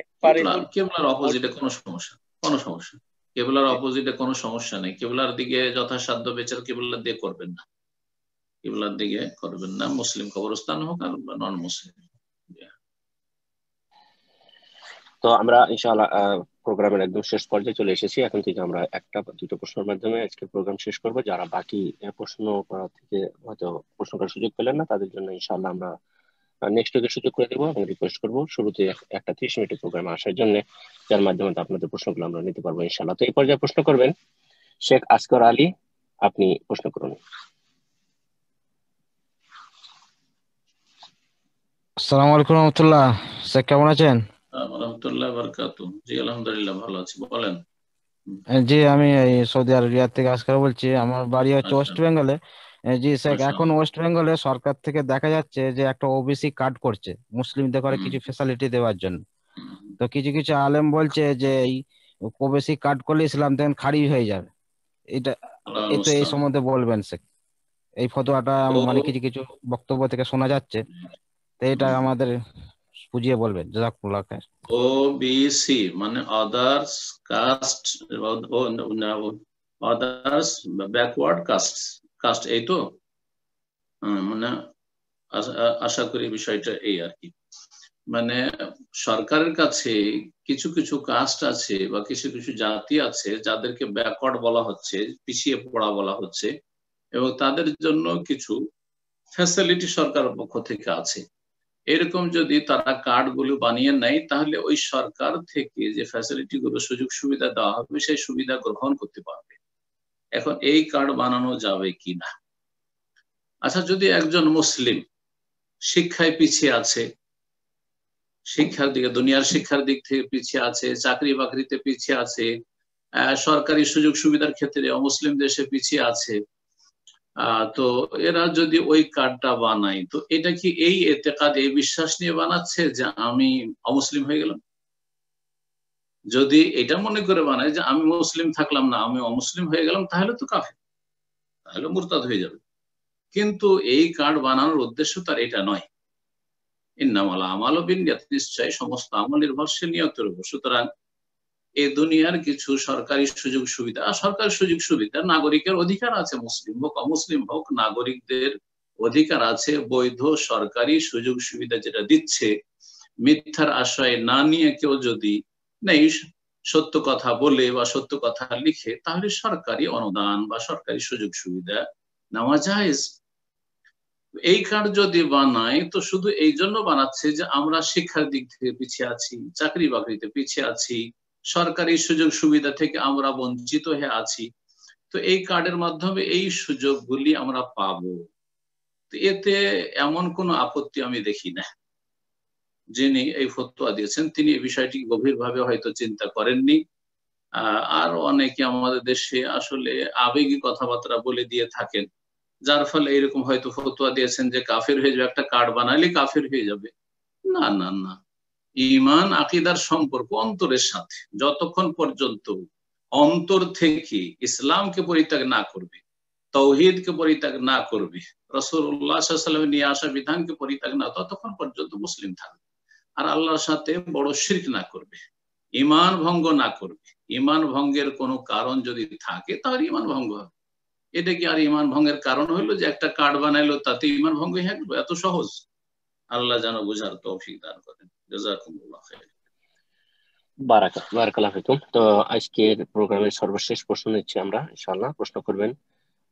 একবারে কেবলার অপোজিটে কোনো সমস্যা কেবলার অপোজিটে কোনো সমস্যা নেই। কেবলার দিকে যথাসাধ্য বিচার কেবলার দিয়ে করবেন না, কেবলার দিকে করবেন না, মুসলিম কবরস্থান হোক আর নন মুসলিম। তো আমরা ইনশাআল্লাহ প্রোগ্রামের একদম শেষ পর্যায়ে চলে এসেছি। এখন থেকে আমরা একটা বা দুটো প্রশ্নের মাধ্যমে আজকে প্রোগ্রাম শেষ করব। যারা বাকি প্রশ্ন থেকে হয়তো প্রশ্ন করার সুযোগ পেলেন না, তাদের জন্য ইনশাআল্লাহ আমরা নেক্সট উইকে সুযোগ করে দেবো এবং রিকোয়েস্ট করবো শুরুতে একটা 30 মিনিটের প্রোগ্রামে আসার জন্য, যার মাধ্যমে আপনাদের প্রশ্নগুলো আমরা নিতে পারবো ইনশাআল্লাহ। তো এই পর্যায়ে প্রশ্ন করবেন শেখ আসগর আলী, আপনি প্রশ্ন করুন। আসসালামু আলাইকুম রহমতুল্লাহ, স্যার কেমন আছেন? রাহমাতুল্লাহ বারাকাতু। জি আলহামদুলিল্লাহ ভালো আছি, বলেন। জি আমি এই সৌদি আরবিয়া থেকে আসকার বলছি, আমার বাড়ি হচ্ছে ওয়েস্ট বেঙ্গলে। জি স্যার, এখন ওয়েস্ট বেঙ্গলে সরকার থেকে দেখা যাচ্ছে যে একটা ওবিসি কার্ড করছে মুসলিমদের করে কিছু ফ্যাসিলিটি দেওয়ার জন্য। তো কিছু কিছু আলেম বলছে যে এই ওবিসি কার্ড করলে ইসলাম থেকে খারিজ হয়ে যাবে। এটা তো এই সম্বন্ধে বলবেন স্যার, এই ফতোয়াটা মানে কিছু কিছু বক্তব্য থেকে শোনা যাচ্ছে, তো এটা আমাদের বুঝিয়ে বলবেন। জাযাকুমুল্লাহ খাইর। ওবিসি মানে others caste, others backward caste, এই তো মানে আশা করি বিষয়টা এই আর কি। মানে সরকারের কাছে কিছু কিছু কাস্ট আছে বা কিছু কিছু জাতি আছে যাদেরকে ব্যাকওয়ার্ড বলা হচ্ছে, পিছিয়ে পড়া বলা হচ্ছে, এবং তাদের জন্য কিছু ফ্যাসিলিটি সরকারের পক্ষ থেকে আছে। এরকম যদি তারা কার্ড গুলো বানিয়ে নেয়, তাহলে ওই সরকার থেকে যে ফ্যাসিলিটি গুলো সুযোগ সুবিধা দেওয়া হবে সেই সুবিধা গ্রহণ করতে পারবে। এখন এই কার্ড বানানো যাবে কিনা? আচ্ছা, যদি একজন মুসলিম শিক্ষায় পিছিয়ে আছে, শিক্ষার দিকে, দুনিয়ার শিক্ষার দিক থেকে পিছিয়ে আছে, চাকরি বাকরিতে পিছিয়ে আছে, সরকারি সুযোগ সুবিধার ক্ষেত্রে অমুসলিম দেশে পিছিয়ে আছে, তো এরা যদি ওই কার্ডটা বানায়, তো এটা কি এই এতেকাদ, এই বিশ্বাস নিয়ে বানাচ্ছে যে আমি অমুসলিম হয়ে গেলাম? যদি এটা মনে করে বানায় যে আমি মুসলিম থাকলাম না, আমি অমুসলিম হয়ে গেলাম, তাহলে তো কাফের, তাহলে মুরতাদ হয়ে যাবে। কিন্তু এই কার্ড বানানোর উদ্দেশ্য তার এটা নয়। ইন্নামাল আমালু বিন্নিয়াত, নিশ্চয় সমস্ত আমল নির্ভরশীল নিয়তের উপর। সুতরাং এই দুনিয়ার কিছু সরকারি সুযোগ সুবিধা, সরকারি সুযোগ সুবিধা নাগরিকের অধিকার আছে, মুসলিম হোক অমুসলিম হোক, নাগরিকদের অধিকার আছে। বৈধ সরকারি সুযোগ সুবিধা যেটা দিচ্ছে, মিথ্যার আশ্রয় না নিয়ে কেউ যদি নেই সত্য কথা বলে বা সত্য কথা লিখে, তাহলে সরকারি অনুদান বা সরকারি সুযোগ সুবিধা নেওয়া জায়েজ। এই কার্ড যদি বানায় তো শুধু এই জন্য বানাচ্ছে যে আমরা শিক্ষার দিক থেকে পিছিয়ে আছি, চাকরি বাকরিতে পিছিয়ে আছি, সরকারি সুযোগ সুবিধা থেকে আমরা বঞ্চিত হয়ে আছি, তো এই কার্ডের মাধ্যমে এই সুযোগগুলি আমরা পাবো। তো এতে এমন কোনো আপত্তি আমি দেখি না। যিনি এই ফতোয়া দিয়েছেন তিনি এই বিষয়টি গভীরভাবে হয়তো চিন্তা করেননি। আর অনেকে আমাদের দেশে আসলে আবেগী কথাবার্তা বলে দিয়ে থাকেন, যার ফলে এরকম হয়তো ফতোয়া দিয়েছেন যে কাফের হয়ে যাবে, একটা কার্ড বানাইলে কাফের হয়ে যাবে। না না না, ঈমান আকীদার সম্পর্ক অন্তরের সাথে। যতক্ষণ পর্যন্ত অন্তর থেকে ইসলামকে পরিত্যাগ না করবে, তাওহীদকে পরিত্যাগ না করবে, রাসূলুল্লাহ সাল্লাল্লাহু আলাইহি ওয়াসাল্লামের নিয়ে আসা বিধানকে পরিত্যাগ না, ততক্ষণ পর্যন্ত মুসলিম থাকবে। আর আল্লাহর সাথে বড় শিরক না করবে, ঈমান ভঙ্গ না করবে। ঈমান ভঙ্গের কোনো কারণ যদি থাকে তাহলে ঈমান ভঙ্গ হবে। এটা কি আর ঈমান ভঙ্গের কারণ হলো যে একটা কার্ড বানাইলো তাতে ঈমান ভঙ্গ হয়ে গেল? এত সহজ? আল্লাহ যেন বুঝার তৌফিক দান করেন। জাযাকুমুল্লাহ খাইর। বারাকাল্লাহু ফিকুম। তো আজকের প্রোগ্রামের সর্বশেষ প্রশ্ন নিচ্ছি আমরা ইনশাআল্লাহ। প্রশ্ন করবেন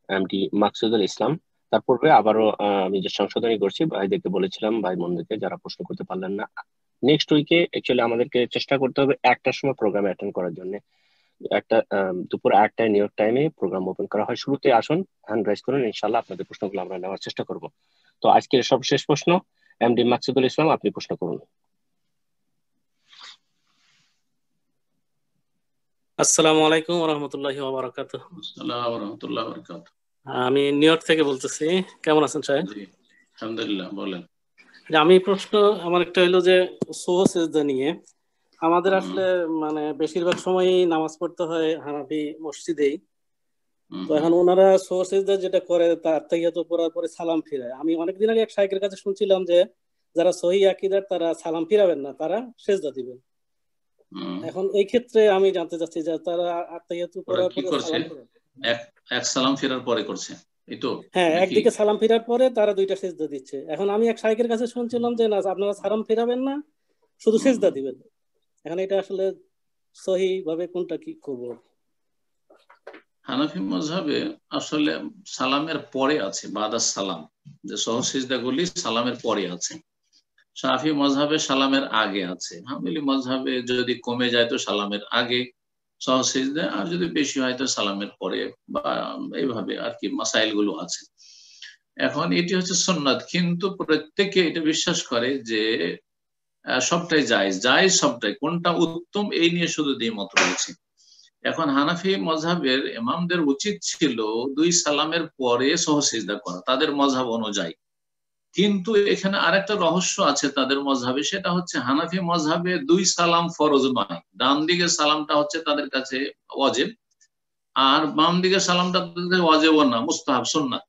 এমডি মাকসুদুল ইসলাম। তার পূর্বে আবারও আমি যে সংশোধনী করছি, ভাইদেরকে বলেছিলাম, ভাই বোনদেরকে যারা প্রশ্ন করতে পারলেন না, নেক্সট উইকে অ্যাকচুয়ালি আমাদেরকে চেষ্টা করতে হবে একটার সময় প্রোগ্রামে অ্যাটেন্ড করার জন্য। একটা দুপুর 8টায় নিউ ইয়র্ক টাইমে প্রোগ্রাম ওপেন করা হয়। শুরুতে আসুন, হ্যান্ড রাইজ করুন, ইনশাআল্লাহ আপনাদের প্রশ্নগুলো আমরা নেওয়ার চেষ্টা করব। তো আজকের সর্বশেষ প্রশ্ন, এমডি মাকসুদুল ইসলাম, আপনি প্রশ্ন করুন। আসসালামু আলাইকুম ওয়া রাহমাতুল্লাহি ওয়া বারাকাতুহু। আসসালামু ওয়া রাহমাতুল্লাহি ওয়া বারাকাতুহু। আমি নিউ ইয়র্ক থেকে বলতেছি। কেমন আছেন সাহেব? জি আলহামদুলিল্লাহ, বলেন। আমি প্রশ্ন আমার একটা হলো যে সুবহ সিজদা নিয়ে। আমাদের আসলে মানে বেশিরভাগ সময়ই নামাজ পড়তে হয় হানাফি মসজিদেই। তো এখন ওনারা সুবহ সিজদা যেটা করে তার তাহিয়াতুল পড়ার পরে সালাম ফিরায়। আমি অনেকদিন আগে এক শাইখের কাছে শুনছিলাম যে যারা সহি আকীদার তারা সালাম ফিরাবেন না, তারা সেজদা দিবেন। এখন এই ক্ষেত্রে আমি জানতে চাচ্ছি যে তারা আত্তাহিয়াতু পড়ার কি পরে করছে? সালাম ফিরাবে। এক সালাম ফেরার পরে করছে, এই তো হ্যাঁ, নাকি? একদিকে সালাম ফেরার পরে তারা দুইটা সেজদা দিচ্ছে। এখন আমি এক শাইখের কাছে শুনছিলাম যে না, আপনারা সালাম ফেরাবেন না, শুধু সেজদা দিবেন। এখন এটা আসলে সহি ভাবে কোনটা কি করব? হানাফি মাযহাবে আসলে সালামের পরে আছে, বাদাস সালাম, যে সহসিজদাগুলি সালামের পরে আছে। শাফি মাযহাবে সালামের আগে আছে। হাম্বলি মাযহাবে যদি কমে যায় তো সালামের আগে সহসিজদা, আর যদি বেশি হয় তো সালামের পরে, বা এইভাবে আর কি মাসাইল গুলো আছে। এখন এটি হচ্ছে সুন্নাত, কিন্তু প্রত্যেকে এটা বিশ্বাস করে যে সবটাই জায়েজ, জায়েজ সবটাই, কোনটা উত্তম এই নিয়ে শুধু দ্বিমত রয়েছে। এখন হানাফি মাযহাবের ইমামদের উচিত ছিল 2 সালামের পরে সহসিজদা করা তাদের মাযহাব অনুযায়ী, কিন্তু এখানে আরেকটা রহস্য আছে তাদের মাযহাবে, সেটা হচ্ছে হানাফি মাযহাবে 2 সালাম ফরজ নয়, ডান দিকের সালামটা হচ্ছে তাদের কাছে ওয়াজিব, আর বাম দিকের সালামটা তাদের কাছে ওয়াজিব না, মুস্তাহাব সুন্নাত।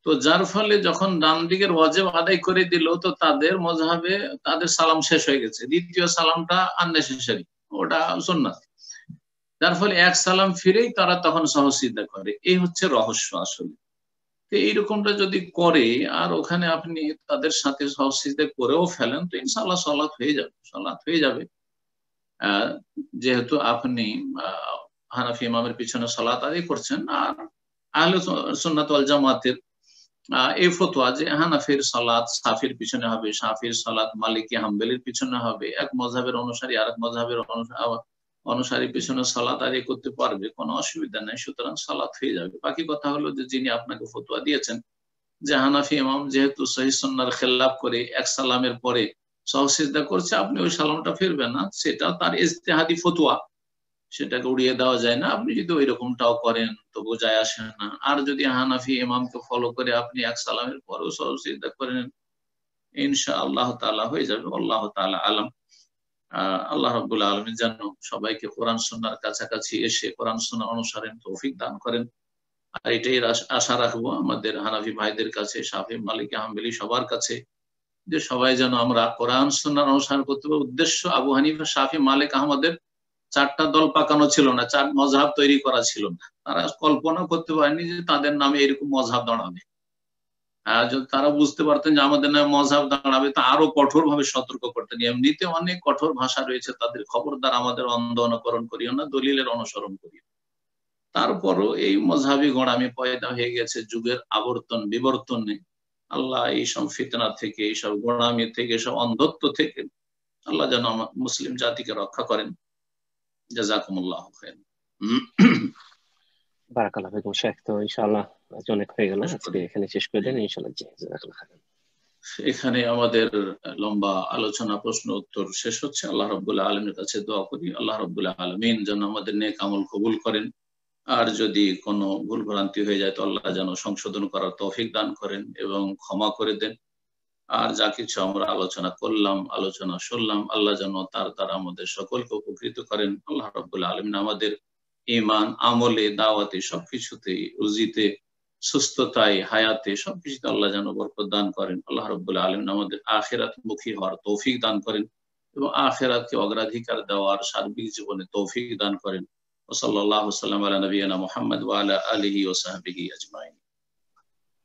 তো যার ফলে যখন ডান দিকের ওয়াজিব আদায় করে দিল, তো তাদের মাযহাবে তাদের সালাম শেষ হয়ে গেছে, দ্বিতীয় সালামটা আননেসেসারি, ওটা সুন্নাত। যার ফলে এক সালাম ফিরেই তারা তখন সহসিজদা করে। এই হচ্ছে রহস্য আসলে। তো এইরকমটা যদি করে আর ওখানে আপনি তাদের সাথে সহসিজদা করেও ফেলেন, তো ইনশাআল্লাহ সালাত হয়ে যাবে, সালাত হয়ে যাবে। যেহেতু আপনি হানাফি ইমামের পিছনে সালাত আদায় করছেন, আর আহলে সুন্নাত ওয়াল জামাতের এই ফতোয়া যে হানাফির সালাত শাফির পিছনে হবে, শাফির সালাত মালিকি হাম্বলির পিছনে হবে, এক মাযহাবের অনুসারী আরেক মাযহাবের অনুসারী পিছনে সালাত আদায় করতে পারবে, কোনো অসুবিধা নেই, সুতরাং সালাত হয়ে যাবে। বাকি কথা হলো যে যিনি আপনাকে ফতোয়া দিয়েছেন যে হানাফি ইমাম যেহেতু সহিহ সুন্নাহর খেলাফ করে এক সালামের পরে সহসিজদা করছে, আপনি ওই সালামটা ফিরবেন না, সেটা তার ইজতিহাদি ফতোয়া, সেটাকে উড়িয়ে দেওয়া যায় না। আপনি যদি ওই রকমটাও করেন তো বোঝায় আসে না। আর যদি হানাফি ইমামকে ফলো করে আপনি এক সালামের পরেও সহসিজদা করেন, ইনশাআল্লাহ তাআলা হয়ে যাবে। আল্লাহ তাআলা আলাম। আল্লাহ রাব্বুল আলামিন যেন সবাইকে কোরআন সুন্নাহর কাছাকাছি এসে কোরআন সুন্নাহ অনুসরণ তৌফিক দান করেন। আর এটাই আশা রাখবো আমাদের হানাফি ভাইদের কাছে, শাফি মালিকি হাম্বলি সবার কাছে, যে সবাই যেন আমরা কোরআন সুন্নাহর অনুসরণ করতে পারি। উদ্দেশ্য আবু হানিফা, শাফি, মালিক আহমদের 4টা দল পাকানো ছিল না, 4 মাযহাব তৈরি করা ছিল না। তারা কল্পনা করতে পারেনি যে তাদের নামে এরকম মাযহাব দাঁড়াবে। যদি তারা বুঝতে পারতেন যে আমাদের নামে মাযহাব দাঁড়াবে, তা আরো কঠোর ভাবে সতর্ক করতেন। এমনিতে অনেক কঠোর ভাষা রয়েছে তাদের, খবরদার আমাদের অন্ধ অনুকরণ করিও না, দলিলের অনুসরণ করিও। তারপরও এই মাযহাবি গোঁড়ামি পয়দা হয়ে গেছে যুগের আবর্তন বিবর্তনে। আল্লাহ এইসব ফিতনা থেকে, এইসব গোঁড়ামি থেকে, এইসব অন্ধত্ব থেকে আল্লাহ যেন মুসলিম জাতিকে রক্ষা করেন। জাযাকুমুল্লাহ খাইর। বারাকাল্লাহ ফিকুম শেখ। তো ইনশাআল্লাহ আজ অনেক হয়ে গেল, আজকে এখানে শেষ করে দেন ইনশাআল্লাহ। জি, জাযাকাল্লাহ খাইর। এখানে আমাদের লম্বা আলোচনা, প্রশ্ন উত্তর শেষ হচ্ছে। আল্লাহ রাব্বুল আলামিনের কাছে দোয়া করি, আল্লাহ রাব্বুল আলামিন যেন আমাদের নেক আমল কবুল করেন, আর যদি কোনো ভুল ভ্রান্তি হয়ে যায় তো আল্লাহ যেন সংশোধন করার তৌফিক দান করেন এবং ক্ষমা করে দেন। আর যা কিছু আমরা আলোচনা করলাম, আলোচনা শুনলাম, আল্লাহ যেন তার দ্বারা আমাদের সকলকে উপকৃত করেন। আল্লাহ রাব্বুল আলামিন আমাদের ঈমান, আমলে, দাওয়াতে, সবকিছুতেই, রুজিতে, সুস্থতায়, হায়াতে, সবকিছুতে আল্লাহ যেন বরকত দান করেন। আল্লাহ রাব্বুল আলামিন আমাদের আখিরাত মুখী হওয়ার তৌফিক দান করেন এবং আখিরাতকে অগ্রাধিকার দেওয়ার সার্বিক জীবনে তৌফিক দান করেন। ওয়া সাল্লাল্লাহু সাল্লাম আলা নবিয়িনা মুহাম্মদ ওয়া আলা আলিহি ওয়া সাহবিহি আজমাইন।